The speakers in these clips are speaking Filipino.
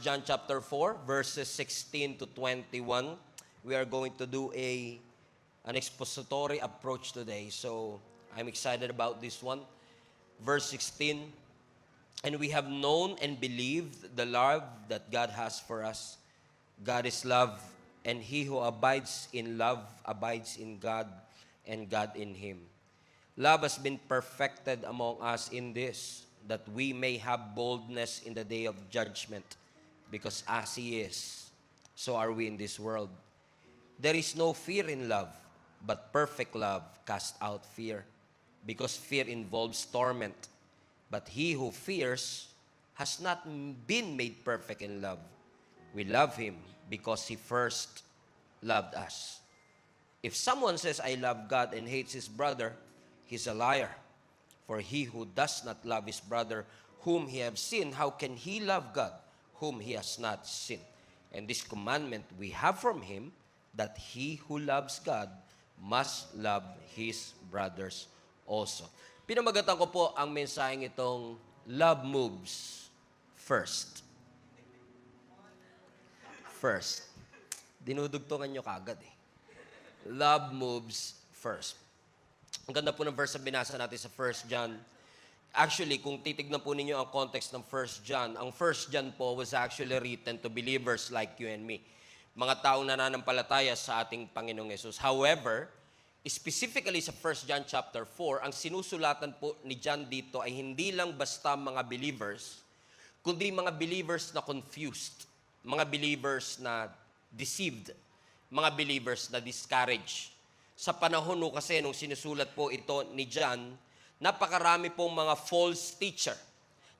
John chapter 4, verses 16 to 21. We are going to do an expository approach today. So I'm excited about this one. Verse 16, and we have known and believed the love that God has for us. God is love, and he who abides in love abides in God, and God in him. Love has been perfected among us in this, that we may have boldness in the day of judgment, because as he is, so are we in this world. There is no fear in love, but perfect love casts out fear, because fear involves torment. But he who fears has not been made perfect in love. We love him because he first loved us. If someone says, I love God and hates his brother, he's a liar. For he who does not love his brother whom he has seen, how can he love God whom he has not seen? And this commandment we have from him, that he who loves God must love his brothers also. Pinamagatan ko po ang mensaheng itong love moves first. First. Dinudugtungan nyo kagad eh. Love moves first. Ang ganda po ng verse na binasa natin sa 1 John. Actually, kung titignan po ninyo ang context ng 1 John, ang 1 John po was actually written to believers like you and me. Mga taong nananampalataya sa ating Panginoong Yesus. However, specifically sa 1 John chapter 4, ang sinusulatan po ni John dito ay hindi lang basta mga believers, kundi mga believers na confused, mga believers na deceived, mga believers na discouraged. Sa panahon no kasi nung sinusulat po ito ni John, napakarami pong mga false teacher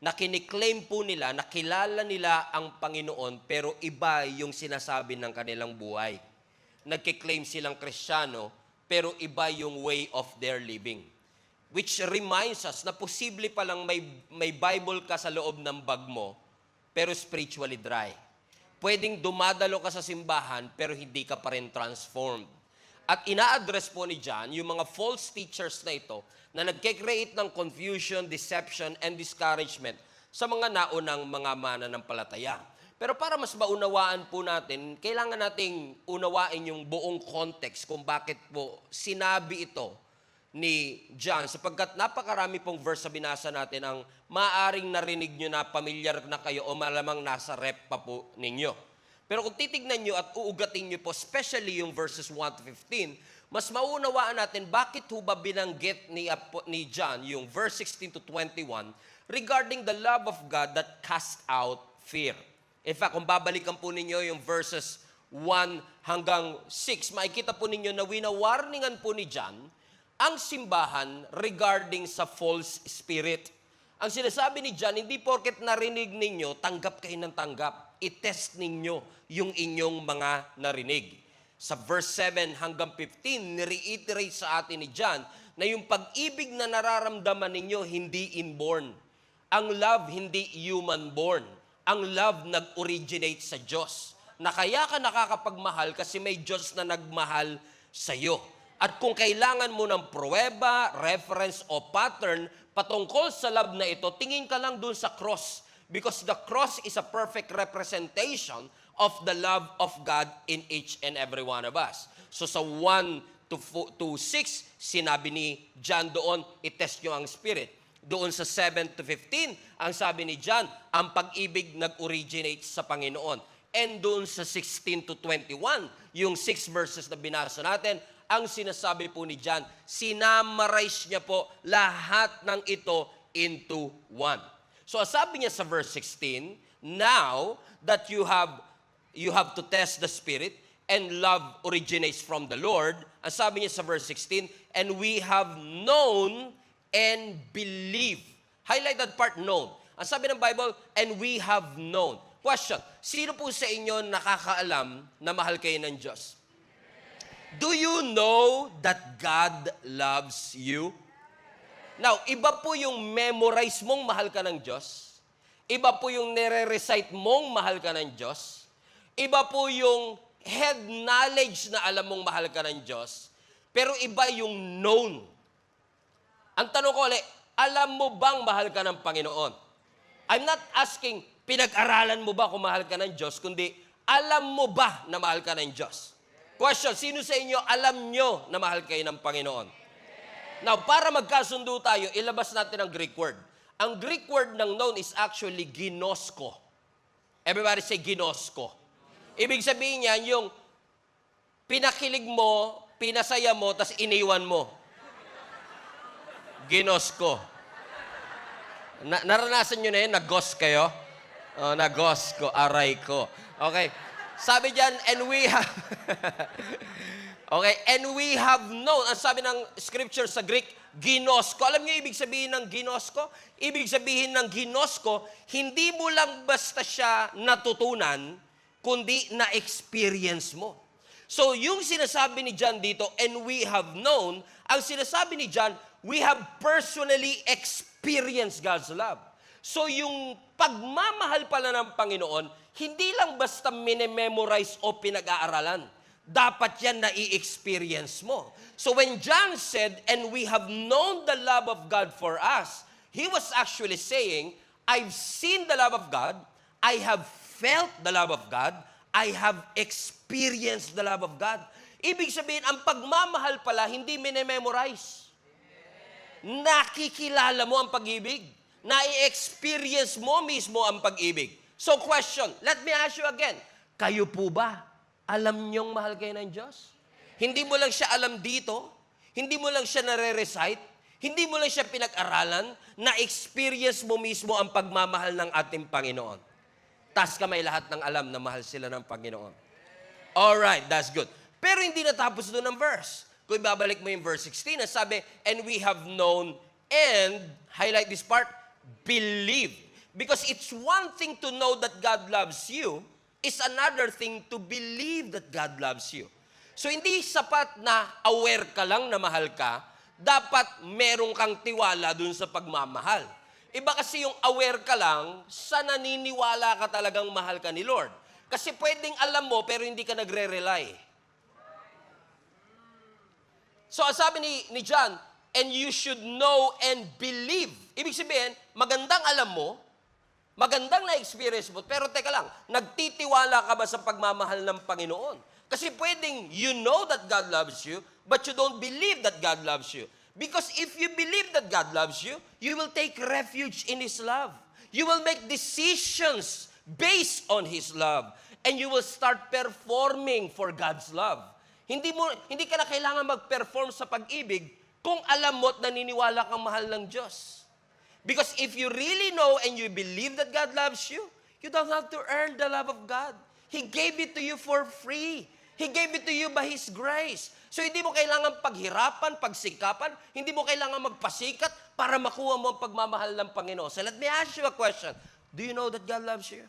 na kiniklaim po nila, na kilala nila ang Panginoon, pero iba yung sinasabi ng kanilang buhay. Nagkiklaim silang Kristiyano, pero iba yung way of their living. Which reminds us na posible palang may Bible ka sa loob ng bag mo, pero spiritually dry. Pwedeng dumadalo ka sa simbahan, pero hindi ka pa rin transformed. At ina-address po ni John yung mga false teachers na ito na nagke-create ng confusion, deception, and discouragement sa mga naunang mga mananampalataya. Pero para mas maunawaan po natin, kailangan nating unawain yung buong context kung bakit po sinabi ito ni John. Sapagkat napakarami pong verse na binasa natin ang maaring narinig nyo na pamilyar na kayo o malamang nasa rep pa po ninyo. Pero kung titignan nyo at uugatin nyo po, especially yung verses 1 to 15, mas maunawaan natin bakit ho ba binanggit ni John yung verse 16 to 21 regarding the love of God that cast out fear. In fact, kung babalikan po ninyo yung verses 1 hanggang 6, makikita po ninyo na winawarningan po ni John ang simbahan regarding sa false spirit. Ang sinasabi ni John, hindi porket narinig ninyo, tanggap kayo ng tanggap. I-test ninyo yung inyong mga narinig. Sa verse 7 hanggang 15, nireiterate sa atin ni John na yung pag-ibig na nararamdaman ninyo hindi inborn. Ang love hindi human-born. Ang love nag-originate sa Diyos. Na kaya ka nakakapagmahal kasi may Diyos na nagmahal sa iyo. At kung kailangan mo ng pruweba, reference o pattern patungkol sa love na ito, tingin ka lang dun sa cross. Because the cross is a perfect representation of the love of God in each and every one of us. So sa 1 to 6, sinabi ni John doon, itest nyo ang spirit. Doon sa 7 to 15, ang sabi ni John, ang pag-ibig nag-originate sa Panginoon. And doon sa 16 to 21, yung 6 verses na binasa natin, ang sinasabi po ni John, sinamarize niya po lahat ng ito into one. So sabi niya sa verse 16, now that you have to test the spirit and love originates from the Lord, ang sabi niya sa verse 16, and we have known and believe. Highlight that part, known. Ang sabi ng Bible, and we have known. Question, sino po sa inyo nakakaalam na mahal kayo ng Diyos? Do you know that God loves you? Now, iba po yung memorize mong mahal ka ng Diyos. Iba po yung nire-recite mong mahal ka ng Diyos. Iba po yung head knowledge na alam mong mahal ka ng Diyos. Pero iba yung known. Ang tanong ko ulit, alam mo bang mahal ka ng Panginoon? I'm not asking pinag-aralan mo ba kung mahal ka ng Diyos, kundi alam mo ba na mahal ka ng Diyos? Question, sino sa inyo alam nyo na mahal kayo ng Panginoon? Now, para magkasundo tayo, ilabas natin ang Greek word. Ang Greek word ng known is actually ginosko. Everybody say ginosko. Ibig sabihin niyan, yung pinakilig mo, pinasaya mo, tas iniwan mo. Ginosko. Naranasan nyo na yun? Nagos kayo? Nagos ko, aray ko. Okay. Sabi dyan, and we have... okay, and we have known. Ang sabi ng scripture sa Greek, ginosko. Alam niyo ibig sabihin ng ginosko? Ibig sabihin ng ginosko, hindi mo lang basta siya natutunan, kundi na-experience mo. So, yung sinasabi ni John dito, and we have known, ang sinasabi ni John, we have personally experienced God's love. So, yung pagmamahal pala ng Panginoon, hindi lang basta minememorize o pinag-aaralan. Dapat yan na i-experience mo. So, when John said, and we have known the love of God for us, he was actually saying, I've seen the love of God, I have felt the love of God, I have experienced the love of God. Ibig sabihin, ang pagmamahal pala, hindi minememorize. Nakikilala mo ang pag-ibig. Na-experience mo mismo ang pag-ibig. So question, let me ask you again. Kayo po ba, alam niyong mahal kayo ng Diyos? Hindi mo lang siya alam dito, hindi mo lang siya nare-recite, hindi mo lang siya pinag-aralan, na-experience mo mismo ang pagmamahal ng ating Panginoon. Tas kamay lahat ng alam na mahal sila ng Panginoon. Alright, that's good. Pero hindi natapos doon ang verse. Kung ibabalik mo yung verse 16, sabi, and we have known and, highlight this part, believe. Because it's one thing to know that God loves you, it's another thing to believe that God loves you. So hindi sapat na aware ka lang na mahal ka, dapat meron kang tiwala dun sa pagmamahal. Iba kasi yung aware ka lang, sa naniniwala ka talagang mahal ka ni Lord. Kasi pwedeng alam mo, pero hindi ka nagre-rely. So, sabi ni John, and you should know and believe. Ibig sabihin, magandang alam mo, magandang na-experience mo, pero teka lang, nagtitiwala ka ba sa pagmamahal ng Panginoon? Kasi pwedeng you know that God loves you, but you don't believe that God loves you. Because if you believe that God loves you, you will take refuge in His love. You will make decisions based on His love. And you will start performing for God's love. Hindi ka na kailangan mag-perform sa pag-ibig kung alam mo at naniniwala kang mahal ng Diyos. Because if you really know and you believe that God loves you, you don't have to earn the love of God. He gave it to you for free. He gave it to you by His grace. So hindi mo kailangan paghirapan, pagsikapan, hindi mo kailangan magpasikat para makuha mo ang pagmamahal ng Panginoon. So let me ask you a question. Do you know that God loves you?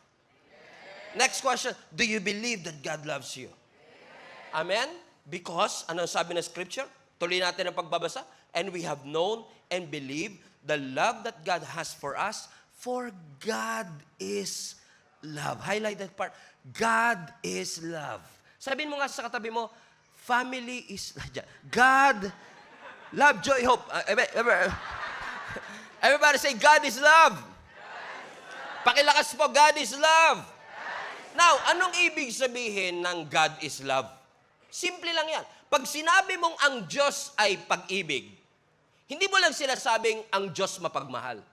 Next question, do you believe that God loves you? Amen? Because, ano sabi ng scripture? Tuloy natin ang pagbabasa. And we have known and believed the love that God has for us, for God is love. Highlight that part. God is love. Sabihin mo nga sa katabi mo, family is... God, love, joy, hope. Everybody say, God is love. Pakilakas po, God is love. Now, anong ibig sabihin ng God is love? Simple lang yan. Pag sinabi mong ang Diyos ay pag-ibig, hindi mo lang sinasabing ang Diyos mapagmahal.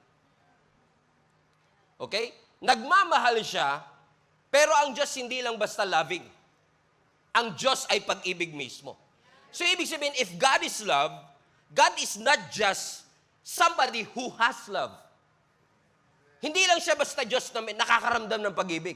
Okay? Nagmamahal siya, pero ang Diyos hindi lang basta loving. Ang Diyos ay pag-ibig mismo. So, ibig sabihin, if God is love, God is not just somebody who has love. Hindi lang siya basta Diyos na nakakaramdam ng pag-ibig.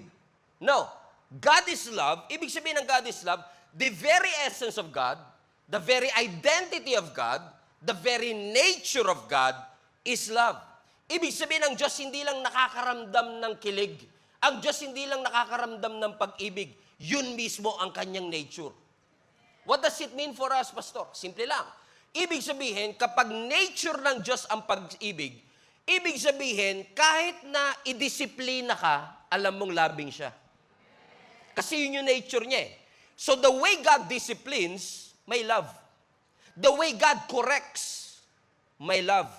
No. God is love. Ibig sabihin ng God is love, the very essence of God, the very identity of God, the very nature of God is love. Ibig sabihin ng Diyos hindi lang nakakaramdam ng kilig. Ang Diyos hindi lang nakakaramdam ng pag-ibig. Yun mismo ang kanyang nature. What does it mean for us, Pastor? Simple lang. Ibig sabihin, kapag nature ng Diyos ang pag-ibig, ibig sabihin, kahit na idisiplina ka, alam mong loving siya. Kasi yun yung nature niya eh. So the way God disciplines, may love. The way God corrects, may love.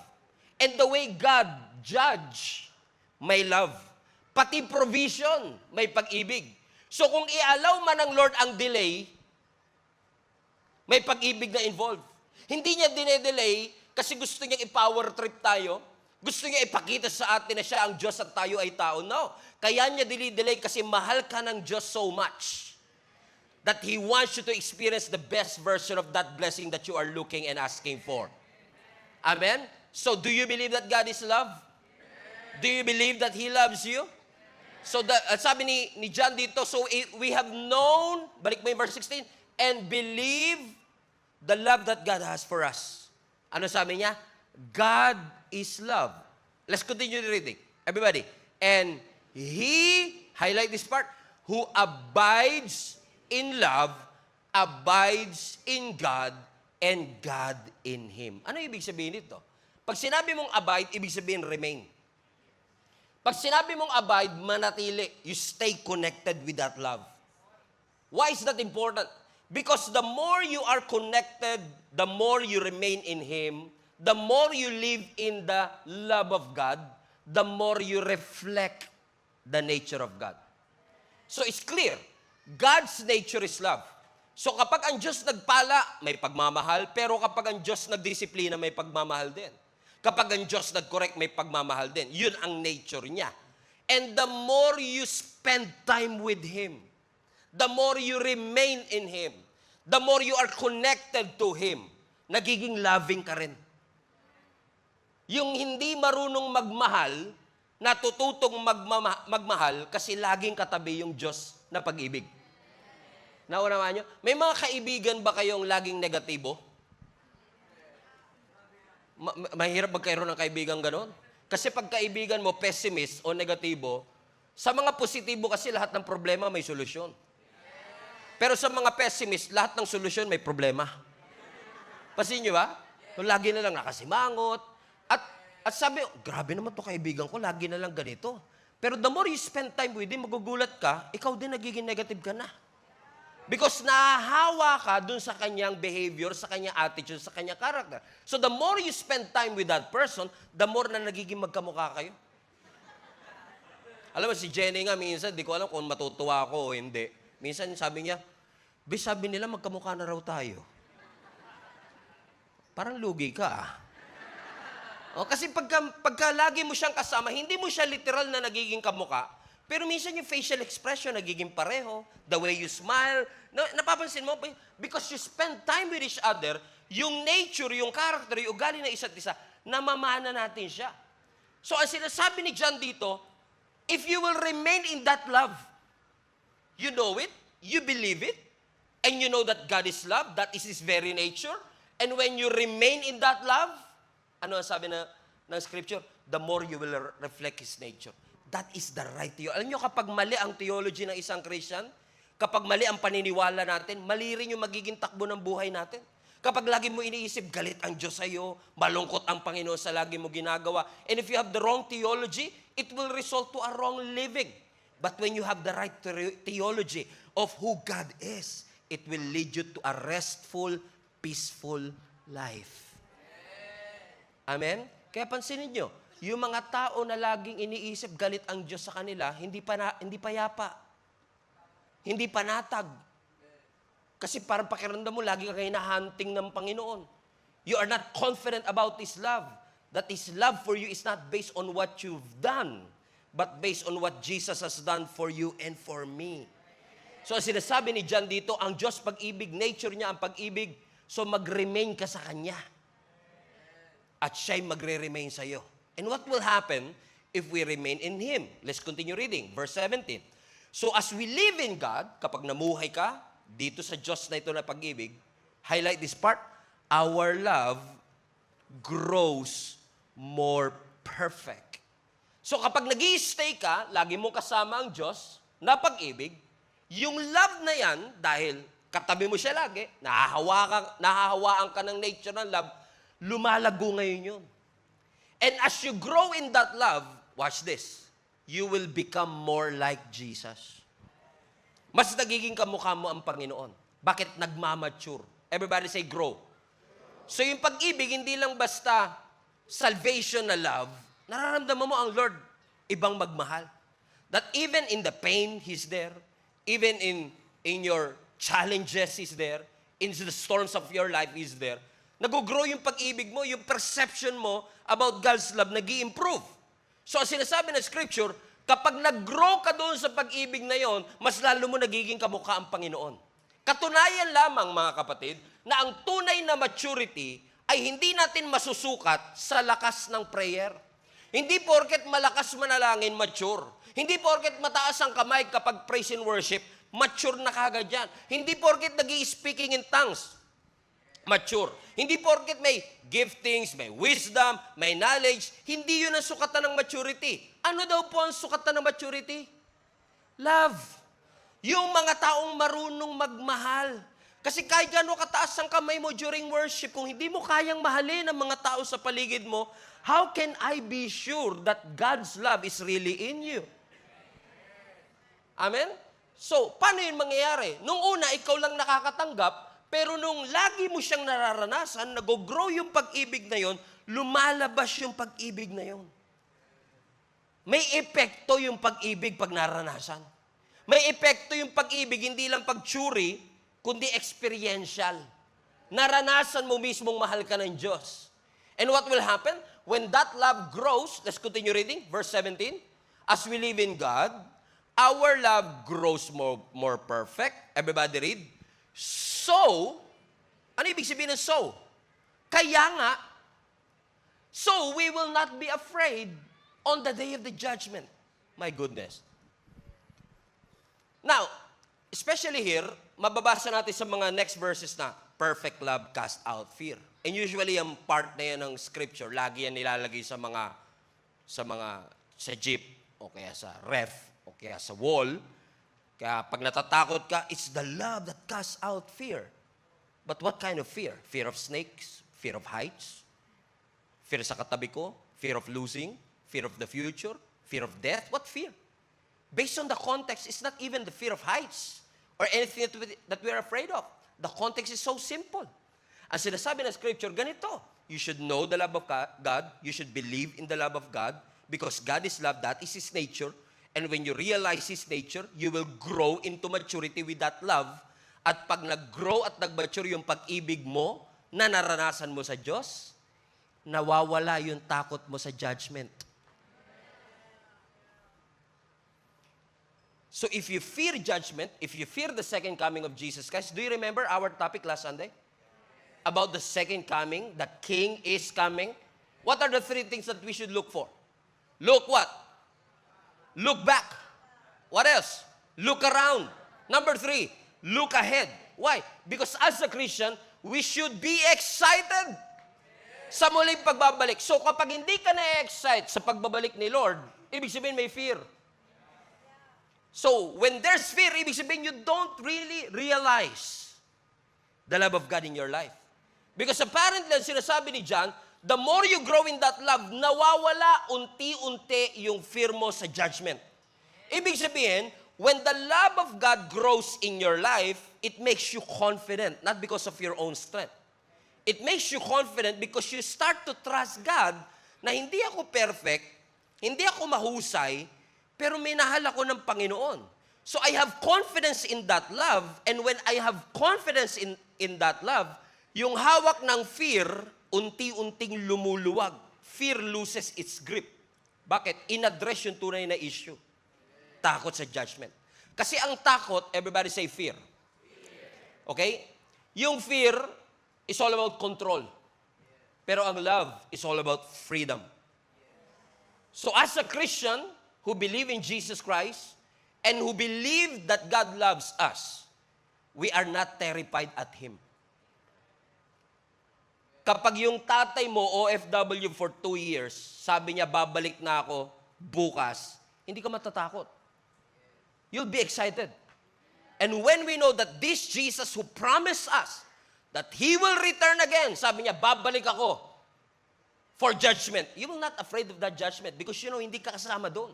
And the way God judge, may love. Pati provision, may pag-ibig. So kung i-allow man ng Lord ang delay, may pag-ibig na involved. Hindi niya dinedelay kasi gusto niya i-power trip tayo. Gusto niya ipakita sa atin na siya ang Diyos at tayo ay tao. No. Kaya niya dinidelay kasi mahal ka ng Diyos so much that He wants you to experience the best version of that blessing that you are looking and asking for. Amen? So do you believe that God is love? Do you believe that He loves you? So sabi ni John dito, so we have known, balik mo yung verse 16, and believe the love that God has for us. Ano sabi niya? God is love. Let's continue the reading. Everybody. And He, highlight this part, who abides in love, abides in God, and God in Him. Ano ibig sabihin nito? Pag sinabi mong abide, ibig sabihin remain. Pag sinabi mong abide, manatili. You stay connected with that love. Why is that important? Because the more you are connected, the more you remain in Him, the more you live in the love of God, the more you reflect the nature of God. So it's clear, God's nature is love. So kapag ang Diyos nagpala, may pagmamahal, pero kapag ang Diyos nagdisiplina, may pagmamahal din. Kapag ang Diyos nag-correct, may pagmamahal din. Yun ang nature niya. And the more you spend time with Him, the more you remain in Him, the more you are connected to Him, nagiging loving ka rin. Yung hindi marunong magmahal, natututong magmahal kasi laging katabi yung Diyos na pag-ibig. Naunawaan nyo? May mga kaibigan ba kayong laging negatibo? Mahirap magkaroon ng kaibigan ganon. Kasi pag kaibigan mo pessimist o negatibo, sa mga positibo kasi lahat ng problema may solusyon. Pero sa mga pessimist, lahat ng solusyon may problema. Pasin nyo ba? Lagi na lang nakasimangot. At sabi, grabe naman to kaibigan ko, lagi na lang ganito. Pero the more you spend time with him, magugulat ka, ikaw din nagiging negative ka na. Because nahahawa ka dun sa kanyang behavior, sa kanyang attitude, sa kanyang character. So the more you spend time with that person, the more na nagiging magkamukha kayo. Alam mo, si Jenny nga minsan, di ko alam kung matutuwa ako o hindi. Minsan sabi niya, sabi nila magkamukha na raw tayo. Parang lugi ka ah. O, kasi pagka lagi mo siyang kasama, hindi mo siya literal na nagiging kamukha, pero minsan yung facial expression nagiging pareho, the way you smile, napapansin mo, because you spend time with each other, yung nature, yung character, yung ugali ng isa't isa, namamana natin siya. So ang sinasabi ni John dito, if you will remain in that love, you know it, you believe it, and you know that God is love, that is His very nature, and when you remain in that love, ano ang sabi ng scripture? The more you will reflect His nature. That is the right theology. Alam nyo, kapag mali ang theology ng isang Christian, kapag mali ang paniniwala natin, mali rin yung magiging takbo ng buhay natin. Kapag lagi mo iniisip, galit ang Diyos sa'yo, malungkot ang Panginoon sa lagi mo ginagawa. And if you have the wrong theology, it will result to a wrong living. But when you have the right theology of who God is, it will lead you to a restful, peaceful life. Amen? Kaya pansinin nyo, yung mga tao na laging iniisip galit ang Diyos sa kanila, hindi payapa. Hindi panatag. Kasi parang pakiramdam mo, lagi ka hinahunting ng Panginoon. You are not confident about His love. That His love for you is not based on what you've done, but based on what Jesus has done for you and for me. So, ang sinasabi ni John dito, ang Diyos pag-ibig, nature niya ang pag-ibig, so mag-remain ka sa Kanya. At siya'y magre-remain sa iyo. And what will happen if we remain in Him? Let's continue reading. Verse 17. So as we live in God, kapag namuhay ka, dito sa Diyos na ito na pag-ibig, highlight this part, our love grows more perfect. So kapag nag-i-stay ka, lagi mo kasama ang Diyos na pag-ibig, yung love na yan, dahil katabi mo siya lagi, nahahawaan ka ng nature ng love, lumalago ngayon yun. And as you grow in that love, watch this, you will become more like Jesus. Mas nagiging kamukha mo ang Panginoon. Bakit? Nagmamature. Everybody say grow. So yung pag-ibig, hindi lang basta salvation na love, nararamdaman mo ang Lord, ibang magmahal. That even in the pain, He's there. Even in your challenges, He's there. In the storms of your life, He's there. Nag-grow yung pag-ibig mo, yung perception mo about God's love, nag-i-improve. So, ang sinasabi ng Scripture, kapag nag-grow ka doon sa pag-ibig na yon, mas lalo mo nagiging kamukha ang Panginoon. Katunayan lamang, mga kapatid, na ang tunay na maturity ay hindi natin masusukat sa lakas ng prayer. Hindi porket malakas manalangin, mature. Hindi porket mataas ang kamay kapag praise and worship, mature na kagad yan. Hindi porket nag-i-speaking in tongues, mature. Hindi porket may giftings, may wisdom, may knowledge, hindi yun ang sukatan ng maturity. Ano daw po ang sukatan ng maturity? Love. Yung mga taong marunong magmahal. Kasi kahit gano'n kataas ang kamay mo during worship, kung hindi mo kayang mahalin ang mga tao sa paligid mo, how can I be sure that God's love is really in you? Amen? So, paano yun mangyayari? Nung una, ikaw lang nakakatanggap, pero nung lagi mo siyang nararanasan, nag-grow yung pag-ibig na yon, lumalabas yung pag-ibig na yon. May epekto yung pag-ibig pag naranasan. May epekto yung pag-ibig, hindi lang pag-tsuri, kundi experiential. Naranasan mo mismong mahal ka ng Diyos. And what will happen? When that love grows, let's continue reading, verse 17. As we live in God, our love grows more perfect. Everybody read. So, ano ibig sabihin ng so? Kaya nga, so we will not be afraid on the day of the judgment. My goodness. Now, especially here, mababasa natin sa mga next verses na perfect love cast out fear. And usually, ang part na yan ng scripture, lagi yan nilalagay sa jeep, o kaya sa ref, o kaya sa wall. Kaya pag natatakot ka, it's the love that casts out fear. But what kind of fear? Fear of snakes? Fear of heights? Fear sa katabi ko? Fear of losing? Fear of the future? Fear of death? What fear? Based on the context, it's not even the fear of heights or anything that we are afraid of. The context is so simple. Ang sinasabi ng Scripture, ganito. You should know the love of God. You should believe in the love of God because God is love. That is His nature. And when you realize His nature, you will grow into maturity with that love. At pag nag-grow at nag-mature yung pag-ibig mo na naranasan mo sa Diyos, nawawala yung takot mo sa judgment. So if you fear judgment, if you fear the second coming of Jesus Christ, do you remember our topic last Sunday? About the second coming, the King is coming. What are the three things that we should look for? Look what? Look back. What else? Look around. Number 3, look ahead. Why? Because as a Christian, we should be excited sa muling pagbabalik. So kapag hindi ka na-excite sa pagbabalik ni Lord, ibig sabihin may fear. So when there's fear, ibig sabihin you don't really realize the love of God in your life. Because apparently, sinasabi ni John, the more you grow in that love, nawawala unti-unti yung fear mo sa judgment. Ibig sabihin, when the love of God grows in your life, it makes you confident, not because of your own strength. It makes you confident because you start to trust God na hindi ako perfect, hindi ako mahusay, pero minahal ako ng Panginoon. So I have confidence in that love, and when I have confidence in that love, yung hawak ng fear, unti-unting lumuluwag. Fear loses its grip. Bakit? In-address yung tunay na issue. Takot sa judgment. Kasi ang takot, everybody say fear. Okay? Yung fear is all about control. Pero ang love is all about freedom. So as a Christian who believe in Jesus Christ and who believe that God loves us, we are not terrified at Him. Kapag yung tatay mo, OFW for 2 years, sabi niya, babalik na ako bukas, hindi ka matatakot. You'll be excited. And when we know that this Jesus who promised us that He will return again, sabi niya, babalik ako for judgment. You will not afraid of that judgment because you know, hindi ka kasama doon.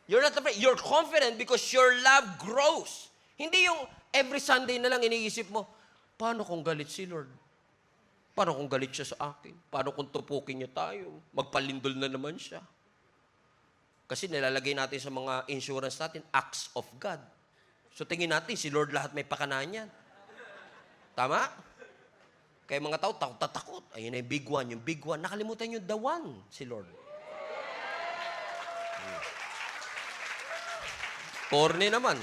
You're not afraid. You're confident because your love grows. Hindi yung every Sunday na lang iniisip mo, paano kung galit si Lord? Paano kung galit siya sa akin? Paano kung tupukin niya tayo? Magpalindol na naman siya. Kasi nilalagay natin sa mga insurance natin, acts of God. So tingin natin, si Lord lahat may pakanahan yan. Tama? Kaya mga tao, takot. Ayun na yung big one, yung big one. Nakalimutan yung the one, si Lord. Corny naman.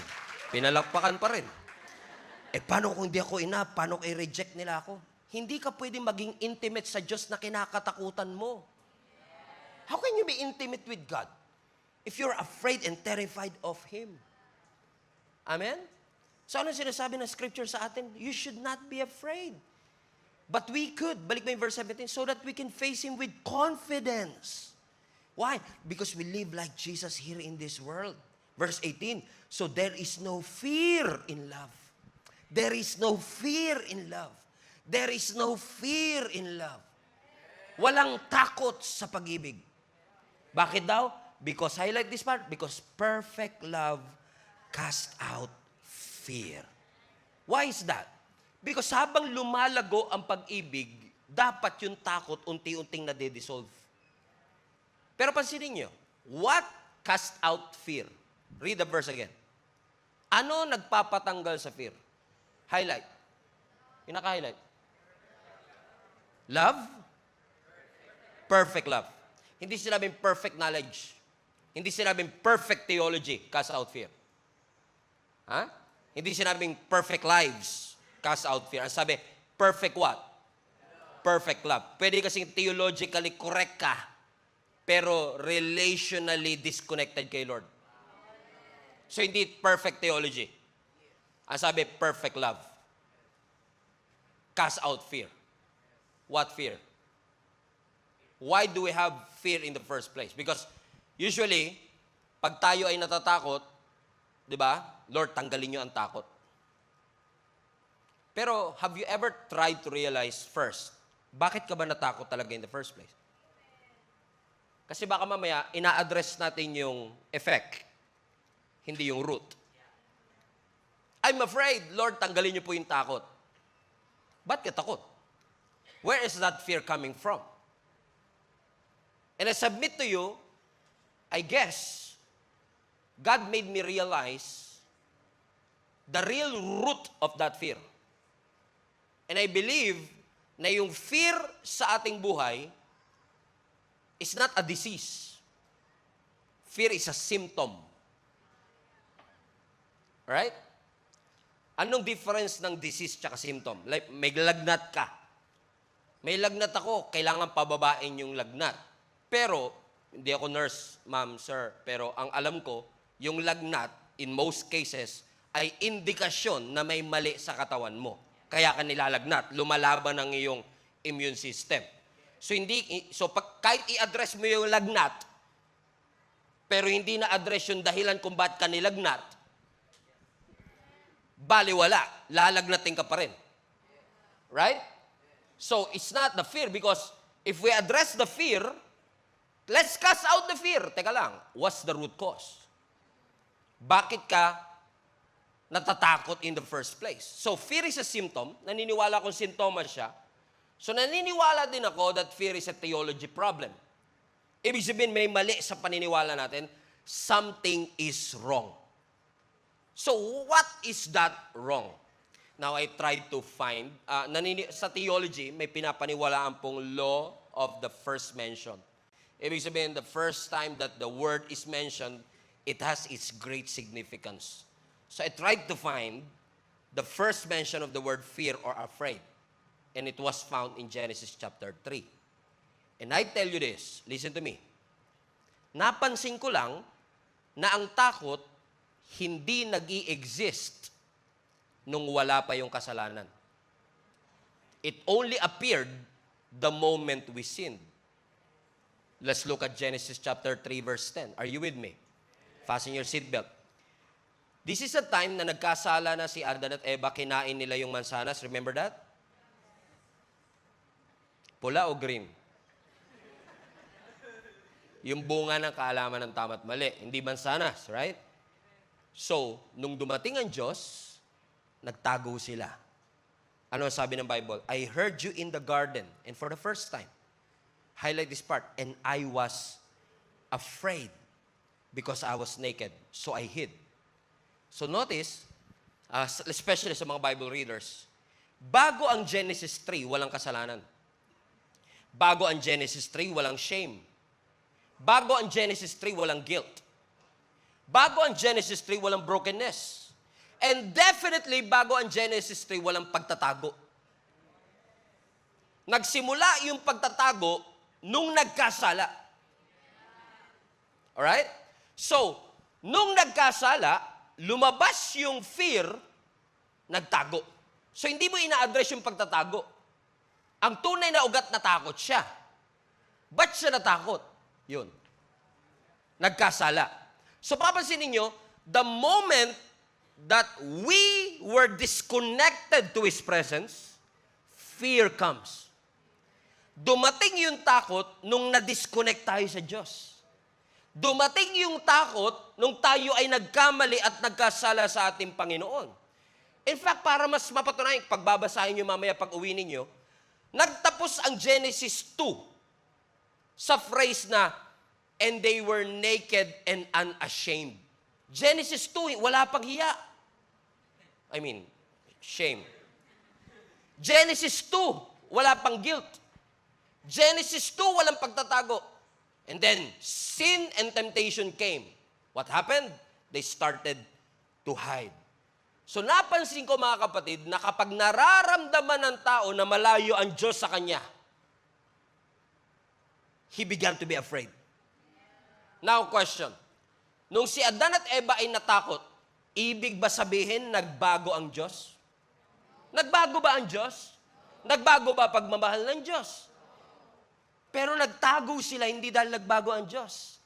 Pinalakpakan pa rin. Paano kung hindi ako enough? Paano kung i-reject nila ako? Hindi ka pwede maging intimate sa Diyos na kinakatakutan mo. How can you be intimate with God if you're afraid and terrified of Him? Amen? So ano sinasabi ng Scripture sa atin? You should not be afraid. But we could, balik mo yung verse 17, so that we can face Him with confidence. Why? Because we live like Jesus here in this world. Verse 18, so there is no fear in love. There is no fear in love. There is no fear in love. Walang takot sa pag-ibig. Bakit daw? Because, highlight this part, because perfect love casts out fear. Why is that? Because habang lumalago ang pag-ibig, dapat yung takot unti-unting nade-dissolve. Pero pansinin nyo, what cast out fear? Read the verse again. Ano nagpapatanggal sa fear? Highlight. Yung naka-highlight. Love? Perfect love. Hindi sinabing perfect knowledge. Hindi sinabing perfect theology, cast out fear. Ha? Hindi sinabing perfect lives, cast out fear. Ang sabi, perfect what? Perfect love. Pwede kasing theologically correct ka, pero relationally disconnected kay Lord. So, hindi perfect theology. Ang sabi, perfect love. Cast out fear. What fear? Why do we have fear in the first place? Because usually, pag tayo ay natatakot, di ba? Lord, tanggalin niyo ang takot. Pero have you ever tried to realize first, bakit ka ba natakot talaga in the first place? Kasi baka mamaya, ina-address natin yung effect, hindi yung root. I'm afraid, Lord, tanggalin niyo po yung takot. Ba't ka takot? Where is that fear coming from? And I submit to you, I guess, God made me realize the real root of that fear. And I believe na yung fear sa ating buhay is not a disease. Fear is a symptom. Right? Anong difference ng disease tsaka symptom? Like, may lagnat ka. May lagnat ako, kailangan pababain yung lagnat. Pero, hindi ako nurse, ma'am, sir, pero ang alam ko, yung lagnat, in most cases, ay indikasyon na may mali sa katawan mo. Kaya ka nilalagnat, lumalaban ang iyong immune system. So, kahit i-address mo yung lagnat, pero hindi na-address yung dahilan kung ba't ka nilagnat, baliwala, lalagnatin ka pa rin. Right? So, it's not the fear because if we address the fear, let's cast out the fear. Teka lang, what's the root cause? Bakit ka natatakot in the first place? So, fear is a symptom. Naniniwala akong sintomas siya. So, naniniwala din ako that fear is a theology problem. Ibig sabihin, may mali sa paniniwala natin. Something is wrong. So, what is that wrong? Now, I tried to find, sa theology, may pinapaniwalaan pong law of the first mention. Ibig sabihin, the first time that the word is mentioned, it has its great significance. So, I tried to find the first mention of the word fear or afraid. And it was found in Genesis chapter 3. And I tell you this, listen to me. Napansin ko lang na ang takot hindi nag-i-exist nung wala pa yung kasalanan. It only appeared the moment we sinned. Let's look at Genesis chapter 3 verse 10. Are you with me? Fasten your seatbelt. This is a time na nagkasala na si Adan at Eva, kinain nila yung mansanas. Remember that? Pula o green? Yung bunga ng kaalaman ng tama at mali. Hindi mansanas, right? So, nung dumating ang Diyos, nagtago sila. Ano sabi ng Bible? I heard you in the garden, and for the first time, highlight this part, and I was afraid. because I was naked, so I hid. So notice, especially sa mga Bible readers, bago ang Genesis 3, walang kasalanan. Bago ang Genesis 3, walang shame. Bago ang Genesis 3, walang guilt. Bago ang Genesis 3, walang brokenness. And definitely, bago ang Genesis 3, walang pagtatago. Nagsimula yung pagtatago nung nagkasala. Alright? So, nung nagkasala, lumabas yung fear, nagtago. So, hindi mo ina-address yung pagtatago. Ang tunay na ugat, natakot siya. Ba't siya natakot? Yun. Nagkasala. So, papansin ninyo, the moment that we were disconnected to His presence, fear comes. Dumating yung takot nung na-disconnect tayo sa Diyos. Dumating yung takot nung tayo ay nagkamali at nagkasala sa ating Panginoon. In fact, para mas mapatunayan, pagbabasahin nyo mamaya pag uwi ninyo, nagtapos ang Genesis 2 sa phrase na, and they were naked and unashamed. Genesis 2, wala pang hiya. Shame. Genesis 2, wala pang guilt. Genesis 2, walang pagtatago. And then, sin and temptation came. What happened? They started to hide. So, napansin ko mga kapatid, na kapag nararamdaman ng tao na malayo ang Diyos sa kanya, he began to be afraid. Now, question. Nung si Adan at Eva ay natakot, ibig ba sabihin nagbago ang Diyos? Nagbago ba ang Diyos? Nagbago ba pagmamahal ng Diyos? Pero nagtago sila, hindi dahil nagbago ang Diyos.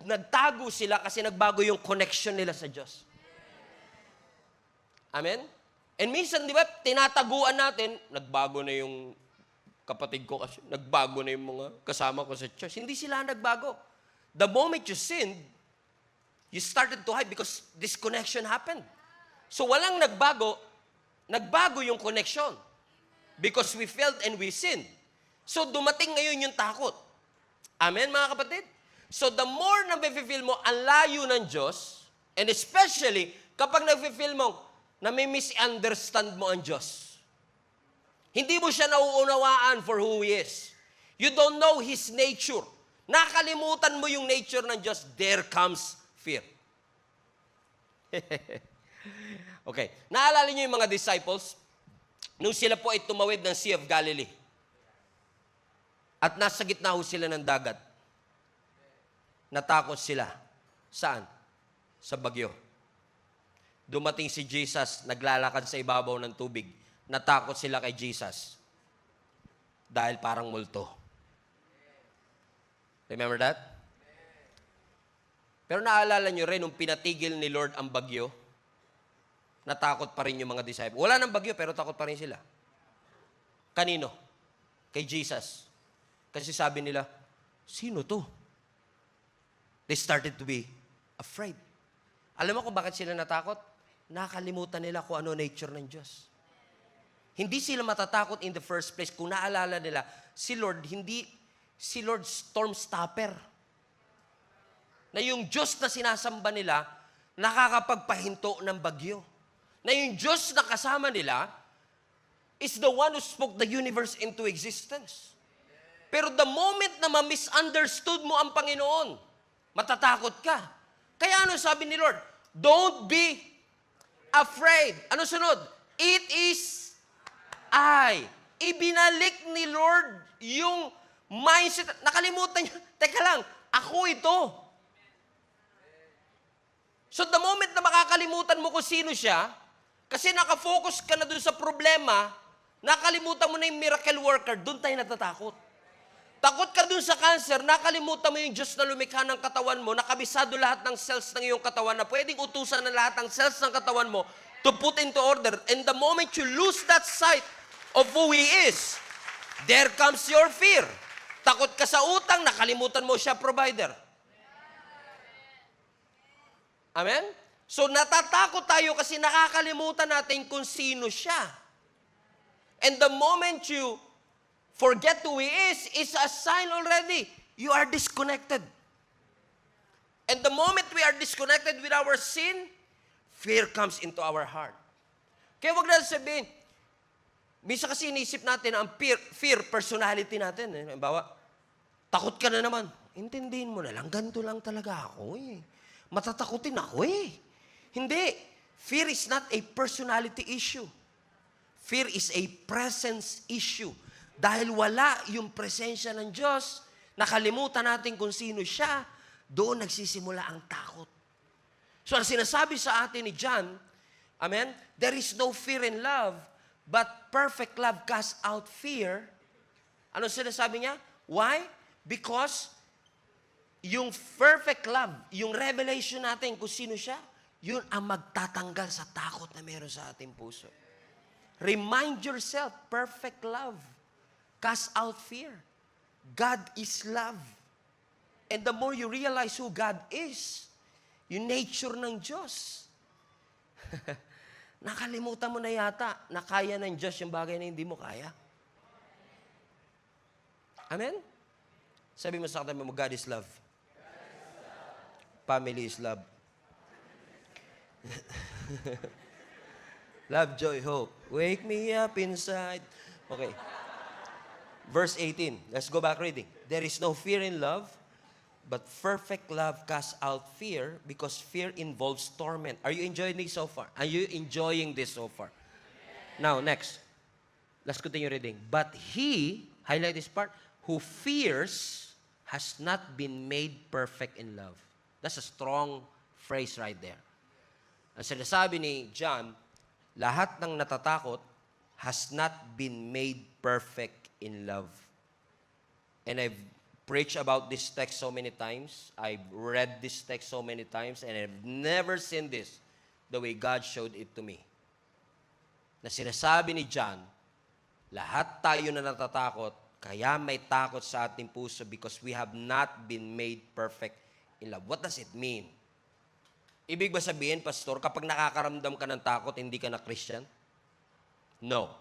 Nagtago sila kasi nagbago yung connection nila sa Diyos. Amen? And minsan, di ba, tinataguan natin, nagbago na yung kapatid ko kasi, nagbago na yung mga kasama ko sa church. Hindi sila nagbago. The moment you sinned, you started to hide because disconnection happened. So walang nagbago, nagbago yung connection. Because we failed and we sinned. So, dumating ngayon yung takot. Amen, mga kapatid? So, the more na may-feel mo ang layo ng Diyos, and especially, kapag nag-feel mo na may misunderstand mo ang Diyos, hindi mo siya nauunawaan for who He is. You don't know His nature. Nakalimutan mo yung nature ng Diyos, there comes fear. Okay. Naalala niyo yung mga disciples? Nung sila po ay tumawid ng Sea of Galilee. At nasa gitna ho sila ng dagat. Natakot sila. Saan? Sa bagyo. Dumating si Jesus, naglalakad sa ibabaw ng tubig. Natakot sila kay Jesus. Dahil parang multo. Remember that? Pero naalala nyo rin, nung pinatigil ni Lord ang bagyo, natakot pa rin yung mga disciples. Wala nang bagyo, pero takot pa rin sila. Kanino? Kay Jesus. Kasi sabi nila, sino to? They started to be afraid. Alam mo kung bakit sila natakot? Nakalimutan nila kung ano nature ng Diyos. Hindi sila matatakot in the first place kung naalala nila, si Lord storm stopper. Na yung Diyos na sinasamba nila, nakakapagpahinto ng bagyo. Na yung Diyos na kasama nila is the one who spoke the universe into existence. Pero the moment na ma-misunderstood mo ang Panginoon, matatakot ka. Kaya ano sabi ni Lord? Don't be afraid. Ano sunod? It is I. Ibinalik ni Lord yung mindset. Nakalimutan niya. Teka lang, ako ito. So the moment na makakalimutan mo kung sino siya, kasi nakafocus ka na dun sa problema, nakalimutan mo na yung miracle worker, dun tayo natatakot. Takot ka dun sa cancer, nakalimutan mo yung Diyos na lumikha ng katawan mo, nakabisado lahat ng cells ng iyong katawan na pwedeng utusan ng lahat ng cells ng katawan mo to put into order. And the moment you lose that sight of who He is, there comes your fear. Takot ka sa utang, nakalimutan mo siya provider. Amen? So natatakot tayo kasi nakakalimutan natin kung sino siya. And the moment you forget who He is a sign already. You are disconnected. And the moment we are disconnected with our sin, fear comes into our heart. Kaya wag natin sabihin, minsan kasi inisip natin na ang fear personality natin. Halimbawa, takot ka na naman. Intindihin mo na lang, ganito lang talaga ako eh. Matatakutin ako eh. Hindi. Fear is not a personality issue. Fear is a presence issue. Dahil wala yung presensya ng Diyos, nakalimutan natin kung sino siya, doon nagsisimula ang takot. So, ang sinasabi sa atin ni John, amen, there is no fear in love, but perfect love casts out fear. Ano sinasabi niya? Why? Because yung perfect love, yung revelation natin kung sino siya, yun ang magtatanggal sa takot na meron sa ating puso. Remind yourself, perfect love casts out fear. God is love. And the more you realize who God is, yung nature ng Diyos, nakalimutan mo na yata na kaya ng Diyos yung bagay na hindi mo kaya. Amen? Sabi mo sa katabi mo, God is love. Family is love. Love, joy, hope. Wake me up inside. Okay. Verse 18. Let's go back reading. There is no fear in love, but perfect love casts out fear because fear involves torment. Are you enjoying this so far? Are you enjoying this so far? Now, next. Let's continue reading. But he, highlight this part, who fears has not been made perfect in love. That's a strong phrase right there. Ang sinasabi ni John, lahat ng natatakot has not been made perfect in love. And I've preached about this text so many times. I've read this text so many times, and I've never seen this the way God showed it to me. Na sinasabi ni John, lahat tayo na natatakot, kaya may takot sa ating puso because we have not been made perfect in love. What does it mean? Ibig ba sabihin, Pastor, kapag nakakaramdam ka ng takot, hindi ka na Christian? No.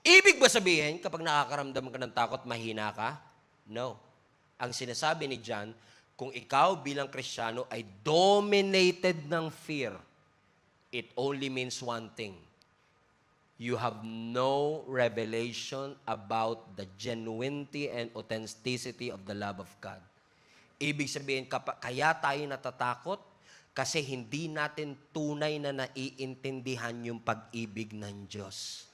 Ibig ba sabihin, kapag nakakaramdam ka ng takot, mahina ka? No. Ang sinasabi ni John, kung ikaw bilang Kristiyano ay dominated ng fear, it only means one thing. You have no revelation about the genuinity and authenticity of the love of God. Ibig sabihin, kaya tayo natatakot kasi hindi natin tunay na naiintindihan yung pag-ibig ng Diyos.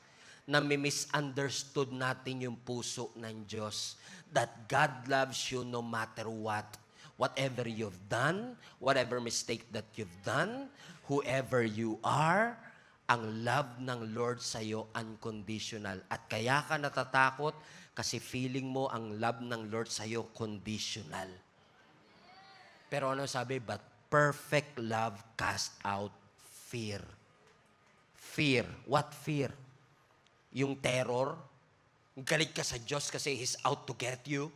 Nami-misunderstood natin yung puso ng Diyos. That God loves you no matter what. Whatever you've done, whatever mistake that you've done, whoever you are, ang love ng Lord sa'yo unconditional. At kaya ka natatakot kasi feeling mo ang love ng Lord sa'yo conditional. Pero ano sabi? But perfect love casts out fear. Fear. What fear? Yung terror. Galit ka sa Diyos kasi He's out to get you.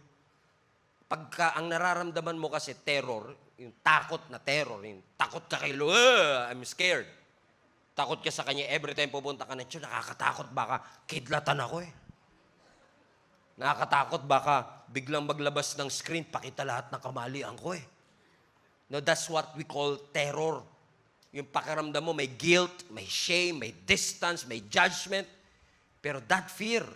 Pagka ang nararamdaman mo kasi terror, yung takot na terror, yung takot ka kay Lord, I'm scared. Takot ka sa Kanya every time pupunta ka na, Diyos, nakakatakot baka kidlatan ako eh. Nakakatakot baka biglang maglabas ng screen, pakita lahat ng kamalian ko eh. No, that's what we call terror. Yung pakiramdam mo, may guilt, may shame, may distance, may judgment. Pero that fear,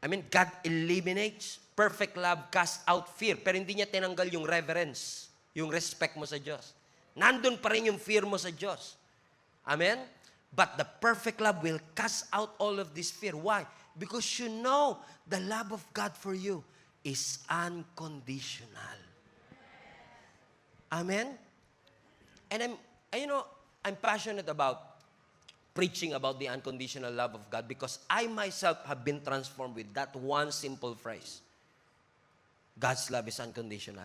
God eliminates. Perfect love casts out fear. Pero hindi niya tinanggal yung reverence, yung respect mo sa Diyos. Nandun pa rin yung fear mo sa Diyos. Amen? But the perfect love will cast out all of this fear. Why? Because you know the love of God for you is unconditional. Amen? And I'm passionate about preaching about the unconditional love of God because I myself have been transformed with that one simple phrase. God's love is unconditional.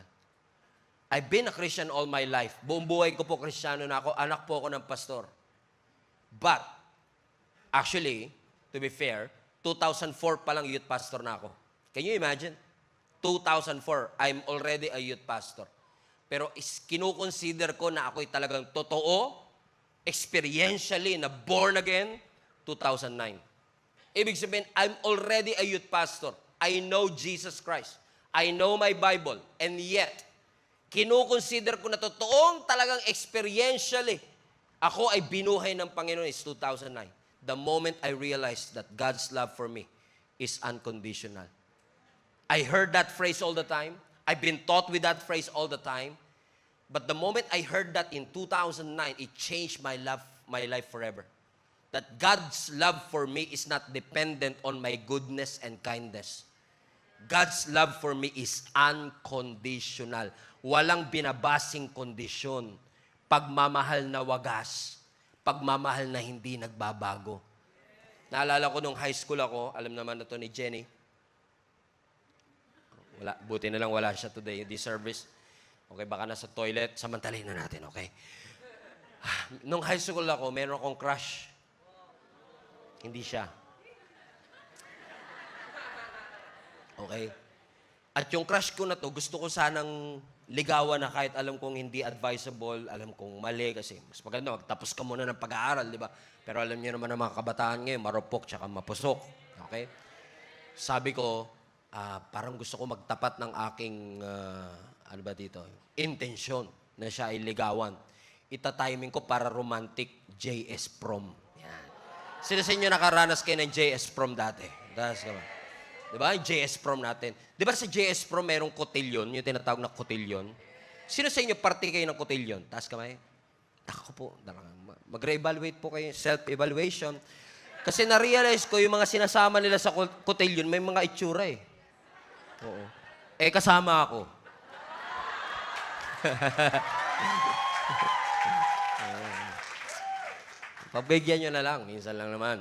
I've been a Christian all my life. Buong buhay ko po Kristiyano na ako. Anak po ako ng pastor. But, actually, to be fair, 2004 pa lang youth pastor na ako. Can you imagine? 2004, I'm already a youth pastor. Pero kinukonsider ko na ako'y talagang totoo, experientially, na born again, 2009. Ibig sabihin, I'm already a youth pastor. I know Jesus Christ. I know my Bible. And yet, kinukonsider ko na totoong talagang experientially, ako ay binuhay ng Panginoon is 2009. The moment I realized that God's love for me is unconditional. I heard that phrase all the time. I've been taught with that phrase all the time. But the moment I heard that in 2009, it changed my life forever. That God's love for me is not dependent on my goodness and kindness. God's love for me is unconditional. Walang binabasing kondisyon. Pagmamahal na wagas. Pagmamahal na hindi nagbabago. Naalala ko nung high school ako, alam naman na to ni Jenny. Buti na lang wala siya today, this service. Okay, baka nasa toilet, samantalin na natin, okay? Nung high school ako, meron akong crush. Hindi siya. Okay? At yung crush ko na to, gusto ko sanang ligawan na kahit alam kong hindi advisable, alam kong mali kasi mas maganda, magtapos ka muna ng pag-aaral, di ba? Pero alam niyo naman ng mga kabataan ngayon, marupok tsaka mapusok. Okay? Sabi ko, parang gusto ko magtapat ng aking, intensyon na siya ay ligawan. Ita-timing ko para romantic JS prom. Yan. Sino sa inyo nakaranas kayo ng JS prom dati? Di ba? Yung JS prom natin. Di ba sa JS prom merong cotillion, yung tinatawag na cotillion? Sino sa inyo party kayo ng cotillion? Taas kamay. Ako po. Mag-re-evaluate po kayo. Self-evaluation. Kasi na-realize ko yung mga sinasama nila sa cotillion, may mga itsura eh. Oo. Kasama ako. Pagbigyan nyo na lang. Minsan lang naman.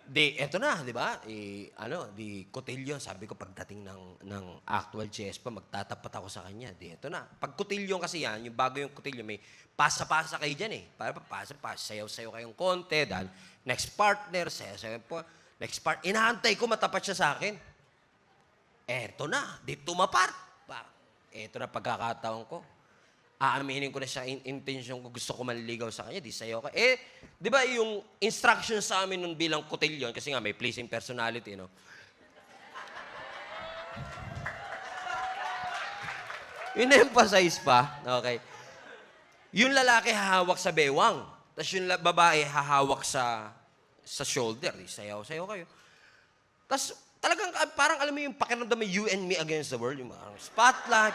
Eto na, di ba? Cotillion, sabi ko pagdating ng actual JS pa, magtatapat ako sa kanya. Eto na. Pag cotillion kasi yan, yung bago yung cotillion, may pasa-pasa kayo dyan eh. Para pasa-pasa, sayaw-sayaw kayong konti, dahil next partner, sayaw-sayaw po. Next part, inaantay ko, matapat siya sa akin. Eto na, di tumapat. Eto na pagkakataon ko. Aaminin ko na siya, intensyon ko, gusto ko maliligaw sa kanya, di sayo ka. Di ba yung instruction sa amin nun bilang cotillion, kasi nga may pleasing personality, no? In-emphasize pa, okay? Yung lalaki hahawak sa bewang, tapos yung babae hahawak sa shoulder. Sayaw-sayaw kayo. Tapos talagang parang alam mo yung pakiramdam mo, you and me against the world. Yung spotlight,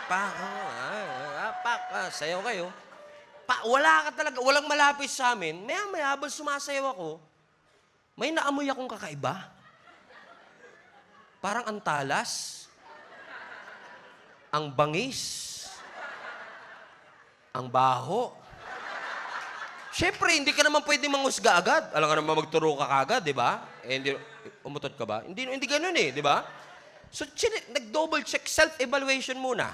sayaw kayo. Wala ka talaga, walang malapit sa amin. Maya habang sumasayaw ako, may naamoy akong kakaiba. Parang ang talas, ang bangis, ang baho. Siyempre, hindi ka naman pwede mangusga agad. Alam ka naman magturo ka kagad, di ba? Umutot ka ba? Hindi ganun eh, di ba? So, nag-double check, self-evaluation muna.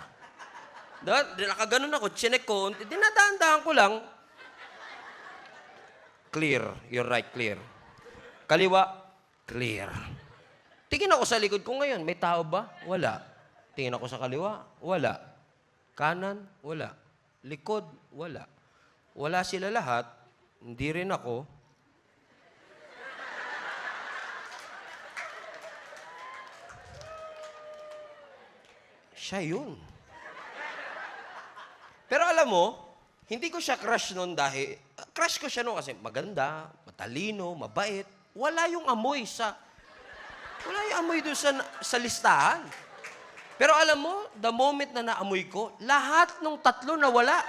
Diba? Nakaganon ako, chinek ko, dinadaan-daan ko lang. Clear. You're right, clear. Kaliwa, clear. Tingin ako sa likod ko ngayon, may tao ba? Wala. Tingin ako sa kaliwa, wala. Kanan, wala. Likod, wala. Wala sila lahat, hindi rin ako. Siya yun. Pero alam mo, hindi ko siya crush noon dahil, crush ko siya noon kasi maganda, matalino, mabait. Wala yung amoy doon sa listahan. Pero alam mo, the moment na naamoy ko, lahat ng tatlo nawala.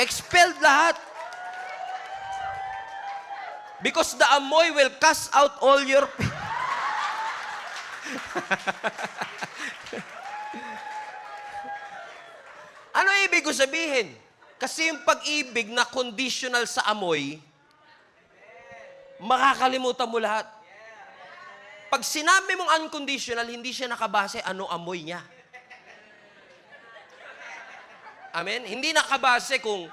Expelled lahat. Because the amoy will cast out all your... Ano ibig ko sabihin? Kasi yung pag-ibig na conditional sa amoy, makakalimutan mo lahat. Pag sinabi mong unconditional, hindi siya nakabase ano amoy niya. Amen? Hindi nakabase kung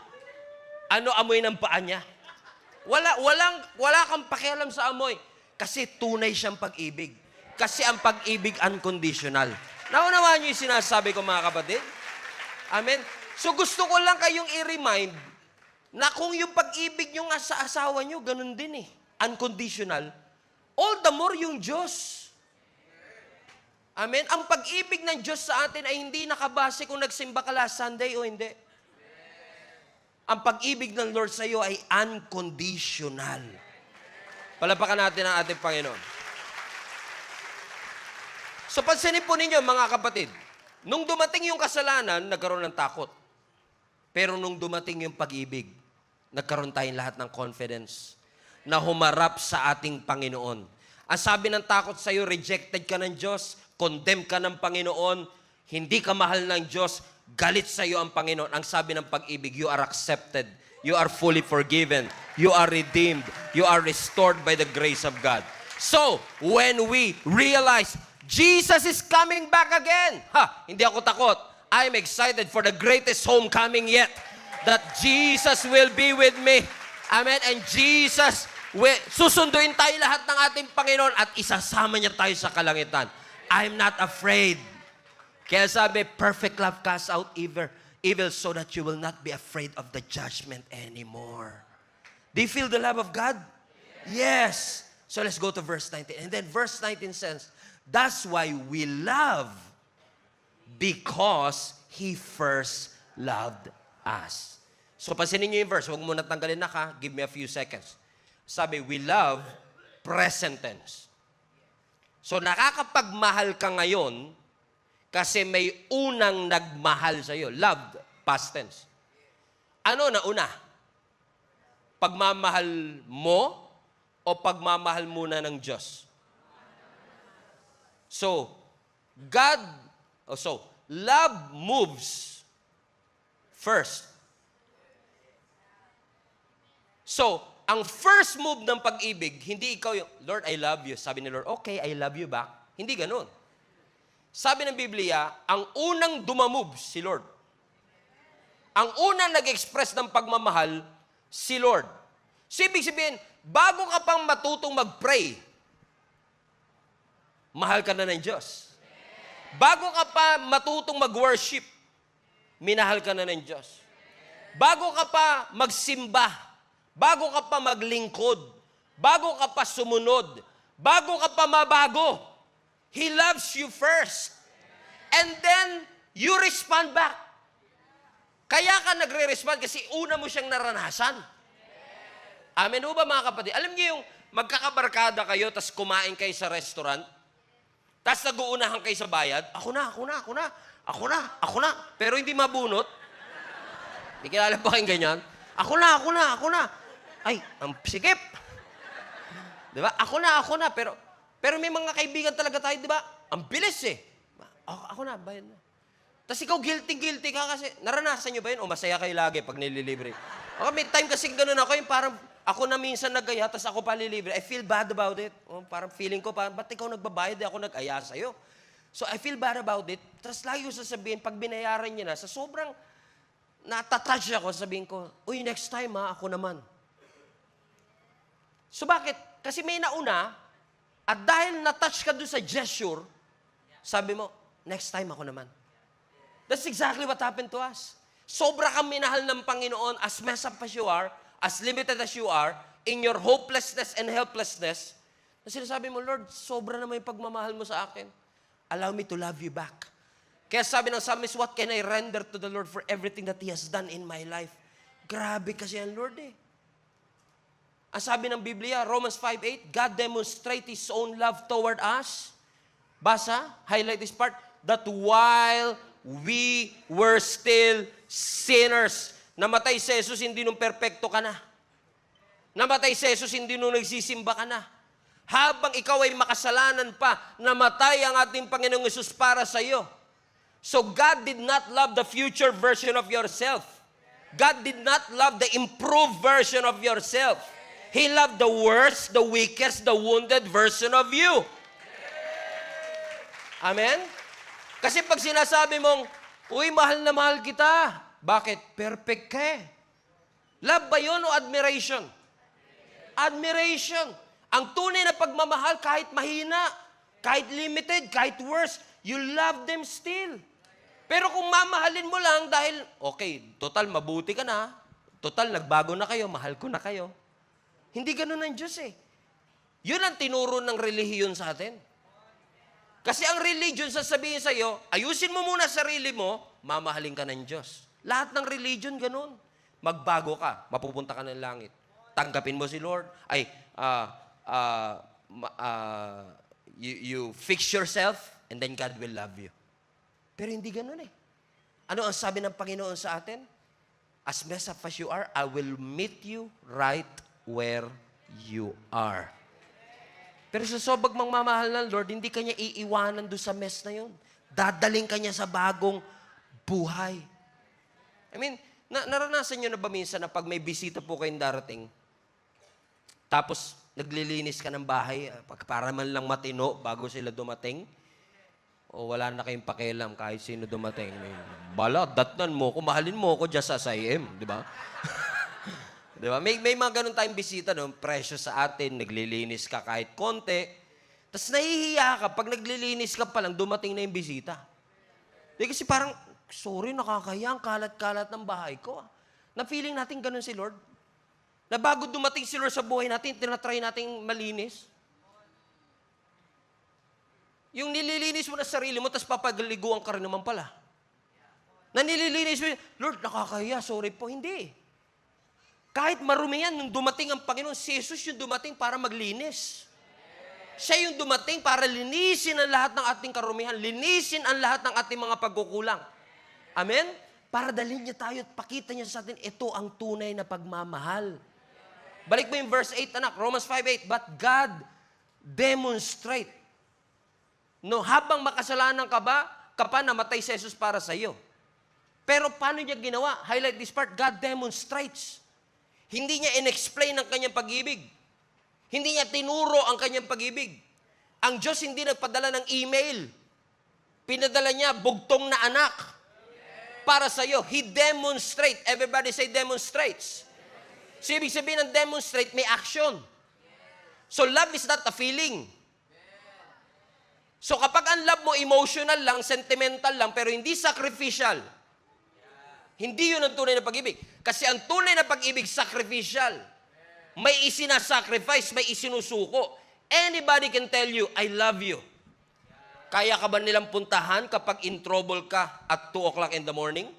ano amoy ng paa niya. Wala kang pakialam sa amoy. Kasi tunay siyang pag-ibig. Kasi ang pag-ibig unconditional. Naunawaan niyo yung sinasabi ko, mga kapatid? Amen? So gusto ko lang kayong i-remind na kung yung pag-ibig nyo nga sa asawa nyo, ganun din eh. Unconditional. All the more yung Diyos. Amen? Ang pag-ibig ng Diyos sa atin ay hindi nakabase kung nagsimba ka last Sunday o hindi. Ang pag-ibig ng Lord sa iyo ay unconditional. Palapakan natin ang ating Panginoon. So pansinin po ninyo mga kapatid, nung dumating yung kasalanan, nagkaroon ng takot. Pero nung dumating yung pag-ibig, nagkaroon tayong lahat ng confidence na humarap sa ating Panginoon. Ang sabi ng takot sa iyo, rejected ka ng Diyos, condemned ka ng Panginoon, hindi ka mahal ng Diyos, galit sa iyo ang Panginoon. Ang sabi ng pag-ibig, you are accepted, you are fully forgiven, you are redeemed, you are restored by the grace of God. So, when we realize, Jesus is coming back again, hindi ako takot. I'm excited for the greatest homecoming yet, that Jesus will be with me. Amen. And Jesus, susunduin tayo lahat ng ating Panginoon at isasama niya tayo sa kalangitan. I'm not afraid. Kaya sabi, perfect love casts out evil so that you will not be afraid of the judgment anymore. Do you feel the love of God? Yes. So let's go to verse 19. And then verse 19 says, that's why we love because He first loved us. So, pansinin niyo yung verse. Huwag mo na tanggalin na ka. Give me a few seconds. Sabi, we love present tense. So, nakakapagmahal ka ngayon kasi may unang nagmahal sa iyo. Loved, past tense. Ano na una? Pagmamahal mo o pagmamahal muna ng Diyos? So, love moves first. So, ang first move ng pag-ibig, hindi ikaw yung, Lord, I love you. Sabi ni Lord, okay, I love you back. Hindi ganun. Sabi ng Biblia, ang unang dumamove, si Lord. Ang unang nag-express ng pagmamahal, si Lord. So, ibig sabihin, bago ka pang matutong mag-pray, mahal ka na ng Diyos. Bago ka pa matutong mag-worship, minahal ka na ng Diyos. Bago ka pa magsimba, bago ka pa maglingkod, bago ka pa sumunod, bago ka pa mabago, He loves you first. And then, you respond back. Kaya ka nagre-respond kasi una mo siyang naranasan. Amen ho ba mga kapatid? Alam niyo yung magkakabarkada kayo, tas kumain kayo sa restaurant, tas nag-uunahan kayo sa bayad, ako na. Pero hindi mabunot. Hindi kilala pa kayong ganyan. Ako na. Ay, ang sikip. Diba? Ako na. Pero may mga kaibigan talaga tayo, diba? Ang bilis eh. Ako na, bayad na. Tapos ikaw guilty ka kasi, naranasan nyo ba yun? O masaya kayo lagi pag nililibre. Okay, may time kasi ganun ako, yung parang ako na minsan nag-aya, tapos ako pa lilibre. I feel bad about it. O, parang feeling ko, ba't ikaw nagbabayad, ako nag-aya sa'yo? So I feel bad about it. Tapos lagi ko sasabihin, pag binayaran niya na, sa sobrang natatouch ako, sabihin ko, uy, next time ako naman. So bakit? Kasi may nauna, at dahil natouch ka doon sa gesture, sabi mo, next time ako naman. That's exactly what happened to us. Sobra kang minahal ng Panginoon, as messed up as you are, as limited as you are, in your hopelessness and helplessness, na sinasabi mo, Lord, sobra naman yung pagmamahal mo sa akin. Allow me to love you back. Kaya sabi ng psalmist, what can I render to the Lord for everything that He has done in my life? Grabe kasi ang Lord eh. Ang sabi ng Biblia, Romans 5:8, God demonstrates His own love toward us. Basa, highlight this part, that while we were still sinners, namatay si Jesus, hindi nung perpekto ka na. Namatay si Jesus, hindi nung nagsisimba ka na. Habang ikaw ay makasalanan pa, namatay ang ating Panginoong Yesus para sa iyo. So God did not love the future version of yourself. God did not love the improved version of yourself. He loved the worst, the weakest, the wounded version of you. Amen? Kasi pag sinasabi mong, uy, mahal na mahal kita. Bakit? Perfect ka eh. Love ba yun o admiration? Admiration. Ang tunay na pagmamahal kahit mahina, kahit limited, kahit worse, you love them still. Pero kung mamahalin mo lang dahil, okay, total mabuti ka na, total nagbago na kayo, mahal ko na kayo. Hindi ganun ang Diyos eh. Yun ang tinuro ng relihiyon sa atin. Kasi ang religion, sasabihin sa'yo, ayusin mo muna sarili mo, mamahalin ka ng Diyos. Lahat ng religion, ganun. Magbago ka, mapupunta ka ng langit. Tanggapin mo si Lord. You fix yourself, and then God will love you. Pero hindi ganun eh. Ano ang sabi ng Panginoon sa atin? As messed up as you are, I will meet you right where you are. Pero sa sobag magmamahal ng Lord, hindi kanya iiwanan doon sa mess na yun. Dadaling kanya sa bagong buhay. I mean, naranasan nyo na ba minsan na pag may bisita po kayong darating, tapos naglilinis ka ng bahay, para man lang matino bago sila dumating, o wala na kayong pakialam kahit sino dumating. Bala, datnan mo ko, mahalin mo ko just as I am, di ba? Di ba? May mga ganun tayong bisita, no? Precious sa atin, naglilinis ka kahit konti. Tapos nahihiya ka, pag naglilinis ka pa lang, dumating na yung bisita. Di kasi parang, sorry, nakakaya, ang kalat-kalat ng bahay ko. Na feeling natin ganun si Lord. Na bago dumating si Lord sa buhay natin, tinatry nating malinis. Yung nililinis mo na sarili mo, tapos papagaliguan ka rin naman pala. Na nililinis mo, Lord, nakakaya, sorry po. Hindi. Kahit marumi yan, nung dumating ang Panginoon, si Jesus yung dumating para maglinis. Siya yung dumating para linisin ang lahat ng ating karumihan, linisin ang lahat ng ating mga pagkukulang. Amen? Para dalhin niya tayo at pakita niya sa atin, ito ang tunay na pagmamahal. Balik mo yung verse 8, anak, Romans 5:8. But God demonstrate. No, habang makasalanan ka pa namatay si Jesus para sa iyo. Pero paano niya ginawa? Highlight this part, God demonstrates. Hindi niya in-explain ang kanyang pag-ibig. Hindi niya tinuro ang kanyang pag-ibig. Ang Diyos hindi nagpadala ng email. Pinadala niya bugtong na anak para sa iyo. He demonstrates. Everybody say demonstrates. So, ibig sabihin ng demonstrate, may action. So, love is not a feeling. So, kapag ang love mo emotional lang, sentimental lang, pero hindi sacrificial, hindi yun ang tunay na pag-ibig. Kasi ang tunay na pag-ibig, sacrificial. May isinasacrifice, may isinusuko. Anybody can tell you, I love you. Kaya ka ba nilang puntahan kapag in trouble ka at 2 o'clock in the morning?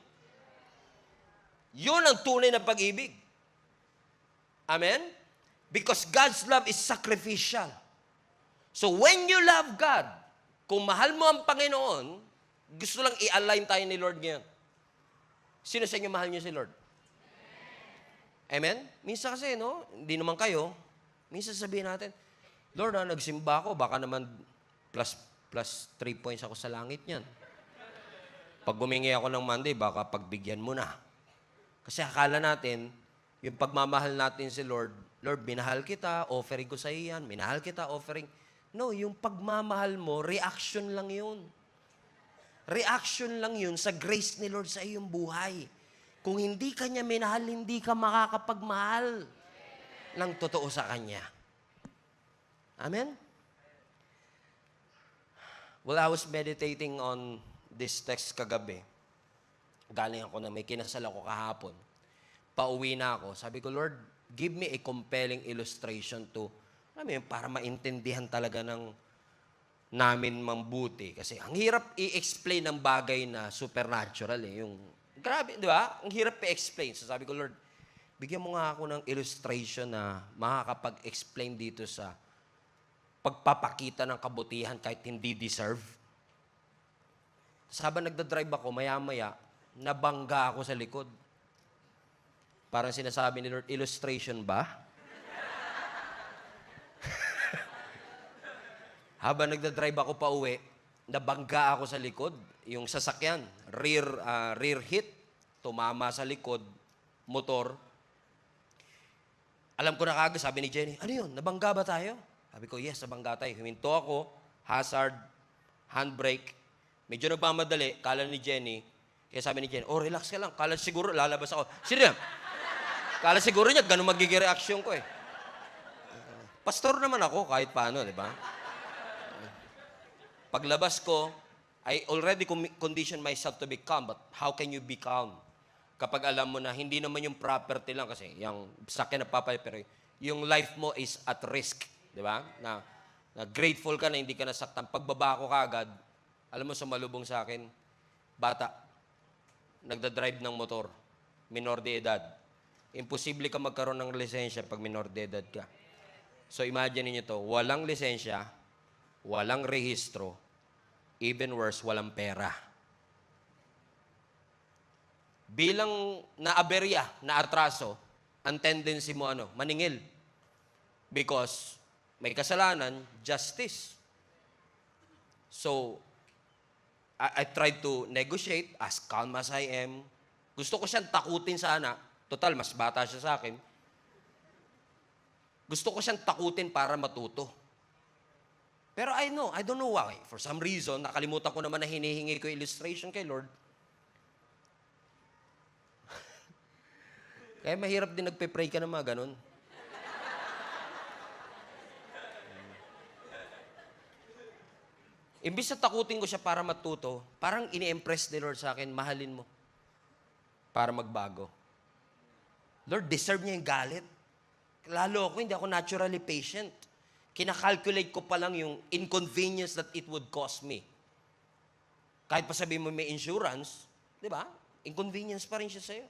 Yun ang tunay na pag-ibig. Amen? Because God's love is sacrificial. So when you love God, kung mahal mo ang Panginoon, gusto lang i-align tayo ni Lord ngayon. Sino sa inyo mahal niyo si Lord? Amen? Minsan kasi, no? Hindi naman kayo. Minsan sabihin natin, Lord, nagsimba ako, baka naman plus 3 points ako sa langit niyan. Pag gumingi ako ng Monday, baka pagbigyan mo na. Kasi akala natin, yung pagmamahal natin si Lord, Lord, minahal kita, offering ko sa iyan, minahal kita, offering. No, yung pagmamahal mo, reaction lang yun. Reaction lang yun sa grace ni Lord sa iyong buhay. Kung hindi ka niya minahal, hindi ka makakapagmahal ng totoo sa Kanya. Amen? Well, I was meditating on this text kagabi. Galing ako na may kinasal ako kahapon. Pauwi na ako. Sabi ko, Lord, give me a compelling illustration to, para maintindihan talaga namin mambuti. Kasi ang hirap i-explain ng bagay na supernatural eh. Yung, grabe, di ba? Ang hirap i-explain. So sabi ko, Lord, bigyan mo nga ako ng illustration na makakapag-explain dito sa pagpapakita ng kabutihan kahit hindi deserve. Habang nagdadrive ako, maya-maya, nabangga ako sa likod. Parang sinasabi ni Lord, illustration ba? Habang nagdadrive ako pa uwi, nabangga ako sa likod. Yung sasakyan, rear hit, tumama sa likod, motor. Alam ko na kagad, sabi ni Jenny, ano yun, nabangga ba tayo? Sabi ko, yes, nabangga tayo. Huminto ako, hazard, handbrake. Medyo nagmamadali, kala ni Jenny. Kaya sabi ni Jenny, oh, relax ka lang. Kala siguro, lalabas ako. Sino yan? Kala siguro niya, ganun magiging reaksyon ko eh. Pastor naman ako, kahit paano, di ba? Paglabas ko, I already conditioned myself to be calm, but how can you be calm? Kapag alam mo na hindi naman yung property lang kasi yung sakyan na papay, pero yung life mo is at risk, di ba? Na na grateful ka na hindi ka nasaktan. Pagbaba ko kagad, alam mo, sumalubong sa akin, bata, nagdadrive ng motor, minor de edad. Imposible ka magkaroon ng lisensya pag minor de edad ka. So imagine niyo to, walang lisensya, walang rehistro, even worse, walang pera. Bilang naaberya, naatraso, ang tendency mo maningil. Because may kasalanan, justice. So, I tried to negotiate as calm as I am. Gusto ko siyang takutin sana. Total, mas bata siya sa akin. Gusto ko siyang takutin para matuto. Pero I don't know why. For some reason, nakalimutan ko naman na hinihingi ko illustration kay Lord. Kaya mahirap din nagpe-pray ka na mga ganun. Imbis na takutin ko siya para matuto, parang ini-impress ni Lord sa akin, mahalin mo para magbago. Lord, deserve niya yung galit. Lalo ako, hindi ako naturally patient. Kinakalculate ko pa lang yung inconvenience that it would cost me. Kahit pa sabihin mo may insurance, di ba? Inconvenience pa rin siya sa'yo.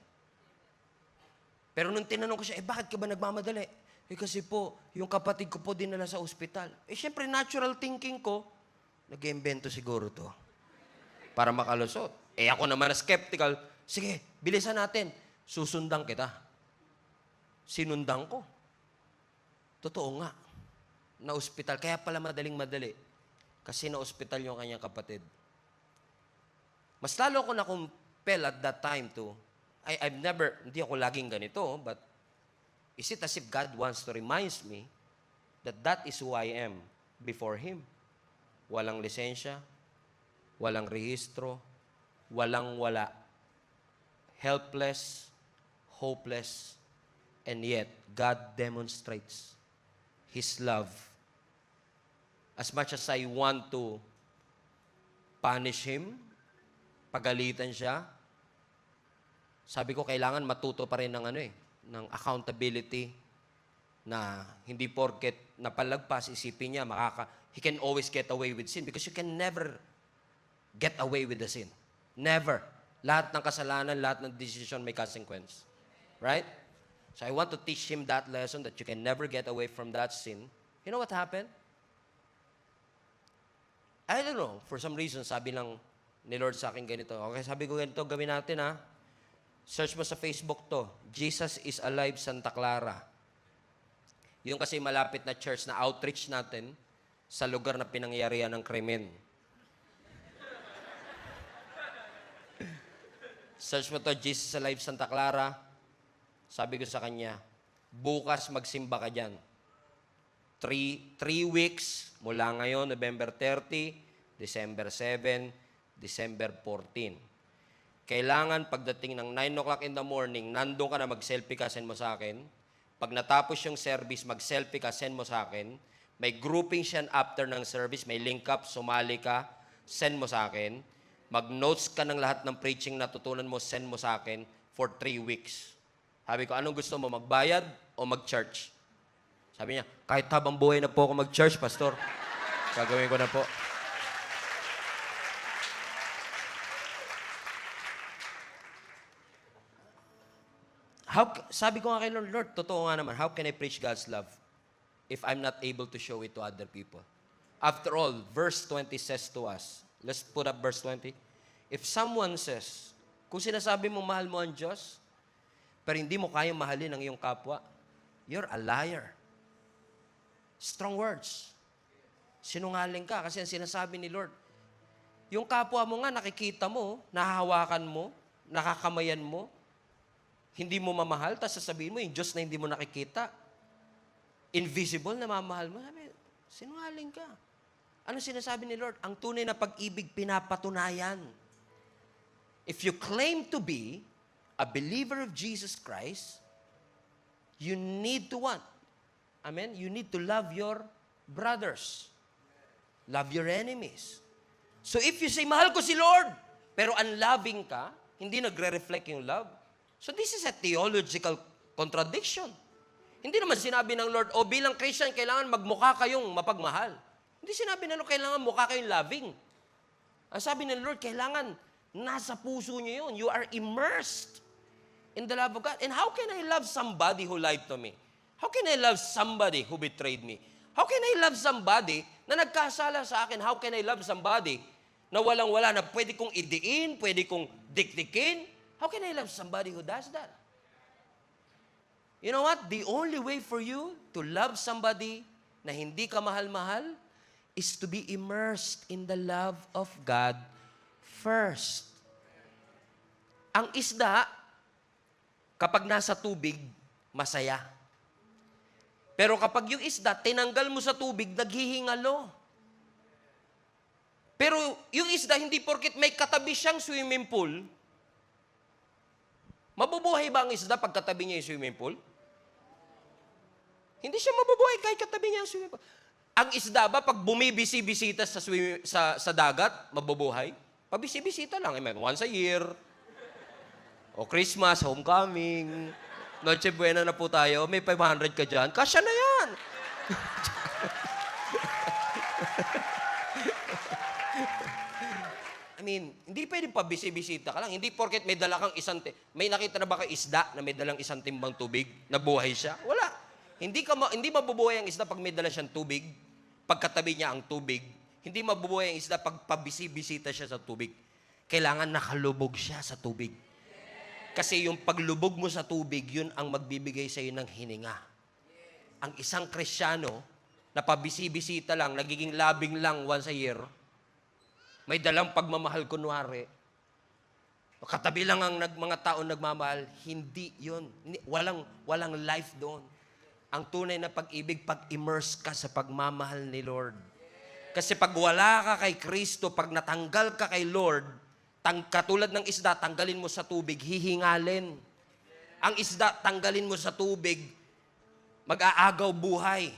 Pero nung tinanong ko siya, bakit ka ba nagmamadali? Kasi po, yung kapatid ko po dinala sa ospital. Syempre, natural thinking ko, nag-iimbento siguro to para makalusot. Ako naman na skeptical, sige, bilisan natin. Susundan kita. Sinundan ko. Totoo nga. Na ospital. Kaya pala madaling-madali. Kasi na ospital yung kanyang kapatid. Mas lalo ko na compel at that time to, hindi ako laging ganito, but is it as if God wants to remind me that is who I am before Him? Walang lisensya, walang rehistro, walang-wala. Helpless, hopeless, and yet God demonstrates His love. As much as I want to punish Him, pagalitan siya, sabi ko kailangan matuto pa rin ng accountability na hindi porket napalagpas, isipin niya, he can always get away with sin because you can never get away with the sin. Never. Lahat ng kasalanan, lahat ng decision may consequence. Right? So I want to teach him that lesson that you can never get away from that sin. You know what happened? I don't know. For some reason, sabi lang ni Lord sa akin ganito. Okay, sabi ko ganito, gawin natin Search mo sa Facebook to. Jesus is Alive Santa Clara. Yung kasi malapit na church na outreach natin sa lugar na pinangyarihan ng krimen. Search mo to, Jesus Alive Santa Clara. Sabi ko sa kanya, bukas magsimba ka dyan. 3 weeks mula ngayon, November 30, December 7, December 14. Kailangan pagdating ng 9 o'clock in the morning, nandun ka na, mag-selfie ka, send mo sa akin. Pag natapos yung service, mag-selfie ka, send mo sa akin. May grouping siya after ng service, may link up, sumali ka, send mo sa akin. Mag-notes ka ng lahat ng preaching na tutunan mo, send mo sa akin for 3 weeks. Sabi ko, anong gusto mo, magbayad o mag-church? Sabi niya, kahit habang buhay na po ako mag-church, Pastor, gagawin ko na po. Sabi ko nga kay Lord, totoo nga naman, how can I preach God's love if I'm not able to show it to other people? After all, verse 20 says to us, let's put up verse 20. If someone says, kung sinasabi mo mahal mo ang Diyos, pero hindi mo kayang mahalin ang iyong kapwa, you're a liar. Strong words. Sinungaling ka kasi ang sinasabi ni Lord, yung kapwa mo nga nakikita mo, nahahawakan mo, nakakamayan mo, hindi mo mamahal, tapos sasabihin mo, yung Diyos na hindi mo nakikita, invisible na mamahal mo. Sabi, sinungaling ka. Ano sinasabi ni Lord? Ang tunay na pag-ibig, pinapatunayan. If you claim to be a believer of Jesus Christ, you need to what? Amen? You need to love your brothers. Love your enemies. So if you say, mahal ko si Lord, pero unloving ka, hindi nagre-reflect yung love. So this is a theological contradiction. Hindi naman sinabi ng Lord, bilang Christian, kailangan magmukha kayong mapagmahal. Hindi sinabi na, Lord, kailangan mukha kayong loving. Ang sabi ng Lord, kailangan nasa puso niyo yun. You are immersed in the love of God. And how can I love somebody who lied to me? How can I love somebody who betrayed me? How can I love somebody na nagkasala sa akin? How can I love somebody na walang-wala, na pwede kong idiin, pwede kong dikdikin? How can I love somebody who does that? You know what? The only way for you to love somebody na hindi ka mahal-mahal is to be immersed in the love of God first. Ang isda, kapag nasa tubig, masaya. Pero kapag yung isda, tinanggal mo sa tubig, naghihingalo. Pero yung isda, hindi porket may katabi siyang swimming pool, mabubuhay ba ang isda pag katabi niya yung swimming pool? Hindi siya mabubuhay kahit katabi niya ang swimming pool. Ang isda ba, pag bumibisi-bisita sa dagat, mabubuhay? Pabisi-bisita lang. Once a year. O Christmas, homecoming. Noche Buena na po tayo. May 500 ka dyan. Kasya na yan. I mean, hindi pwedeng pabisi-bisita ka lang. Hindi porket may dala kang may nakita na ba kang isda na may dalang isang timbang tubig na buhay siya? Wala. Hindi mabubuhay ang isda pag may dala siyang tubig, pagkatabi niya ang tubig. Hindi mabubuhay ang isda pag pabisi-bisita siya sa tubig. Kailangan nakalubog siya sa tubig. Kasi yung paglubog mo sa tubig, yun ang magbibigay sa iyo ng hininga. Ang isang Kristiyano na pabisi-bisita lang, nagiging labing lang once a year, may dalang pagmamahal kunwari, katabi lang ang mga taon nagmamahal, hindi yun. Walang life doon. Ang tunay na pag-ibig, pag-immerse ka sa pagmamahal ni Lord. Kasi pag wala ka kay Kristo, pag natanggal ka kay Lord, katulad ng isda, tanggalin mo sa tubig, hihingalin. Ang isda, tanggalin mo sa tubig, mag-aagaw buhay.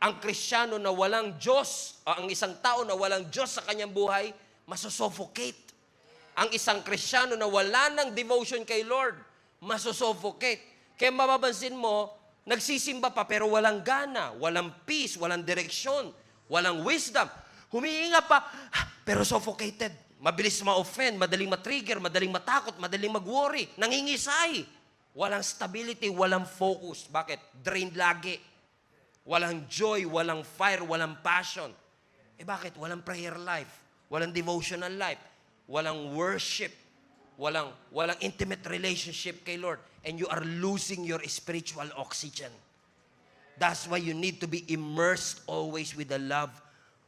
Ang Kristiyano na walang Diyos, ang isang tao na walang Diyos sa kanyang buhay, masusuffocate. Ang isang Kristiyano na wala ng devotion kay Lord, masusuffocate. Kaya mapapansin mo, nagsisimba pa pero walang gana, walang peace, walang direksyon, walang wisdom. Humihinga pa, pero suffocated. Mabilis ma-offend, madaling ma-trigger, madaling matakot, madaling mag-worry, nangingisay. Walang stability, walang focus. Bakit? Drained lagi. Walang joy, walang fire, walang passion. Bakit? Walang prayer life, walang devotional life, walang worship, walang intimate relationship kay Lord. And you are losing your spiritual oxygen. That's why you need to be immersed always with the love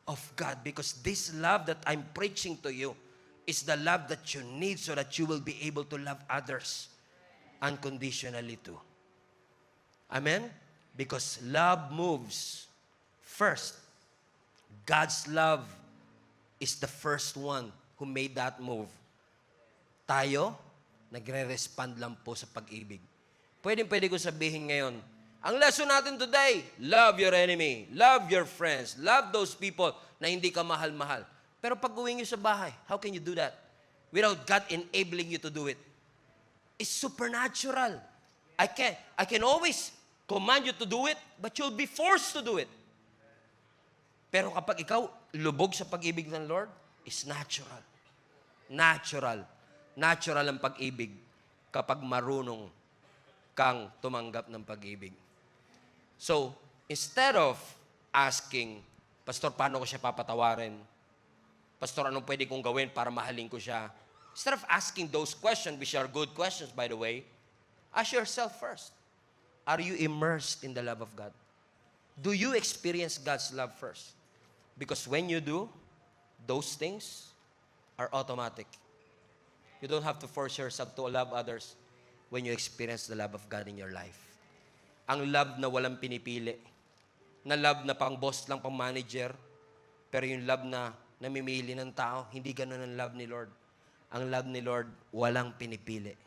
of God. Because this love that I'm preaching to you is the love that you need so that you will be able to love others unconditionally too. Amen? Because love moves first. God's love is the first one who made that move. Tayo, nagre-respond lang po sa pag-ibig. Pwede ko sabihin ngayon, ang lesson natin today, love your enemy, love your friends, love those people na hindi ka mahal-mahal. Pero pag uwi nyo sa bahay, how can you do that? Without God enabling you to do it. It's supernatural. I can always command you to do it, but you'll be forced to do it. Pero kapag ikaw lubog sa pag-ibig ng Lord, it's natural. Natural. Natural ang pag-ibig kapag marunong kang tumanggap ng pag-ibig. So, instead of asking, Pastor, paano ko siya papatawarin? Pastor, anong pwede kong gawin para mahalin ko siya? Instead of asking those questions, which are good questions, by the way, ask yourself first, are you immersed in the love of God? Do you experience God's love first? Because when you do, those things are automatic. You don't have to force yourself to love others when you experience the love of God in your life. Ang love na walang pinipili. Na love na pang boss lang, pang manager. Pero yung love na namimili ng tao, hindi ganun ang love ni Lord. Ang love ni Lord, walang pinipili.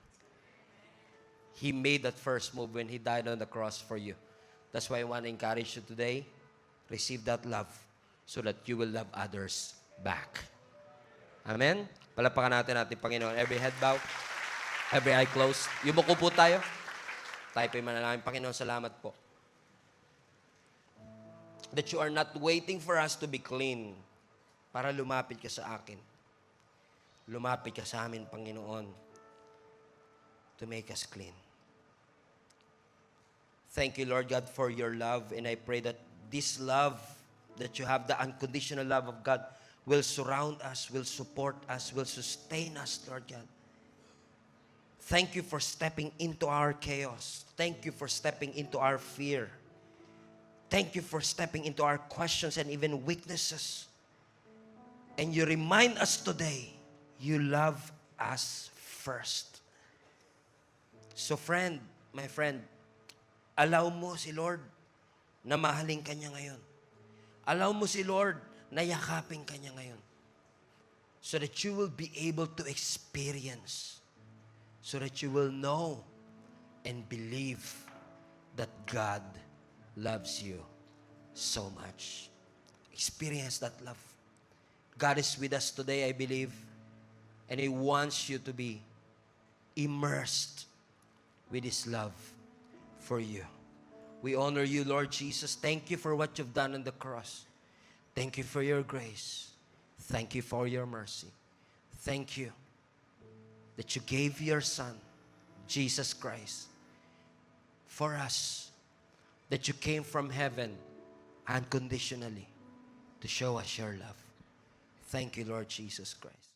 He made that first move when He died on the cross for you. That's why I want to encourage you today, receive that love so that you will love others back. Amen? Palapakan natin Panginoon. Every head bow, every eye closed. Yumuko po tayo. Tayo po'y manalangin. Panginoon, salamat po. That you are not waiting for us to be clean para lumapit ka sa akin. Lumapit ka sa amin, Panginoon, to make us clean. Thank you, Lord God, for your love. And I pray that this love that you have, the unconditional love of God, will surround us, will support us, will sustain us, Lord God. Thank you for stepping into our chaos. Thank you for stepping into our fear. Thank you for stepping into our questions and even weaknesses. And you remind us today, you love us first. So friend, my friend, allow mo si Lord na mahalin ka niya ngayon. Allow mo si Lord na yakapin ka niya ngayon. So that you will be able to experience. So that you will know and believe that God loves you so much. Experience that love. God is with us today, I believe, and He wants you to be immersed with His love for you. We honor you, Lord Jesus. Thank you for what you've done on the cross. Thank you for your grace. Thank you for your mercy. Thank you that you gave your Son, Jesus Christ, for us. That you came from heaven unconditionally to show us your love. Thank you, Lord Jesus Christ.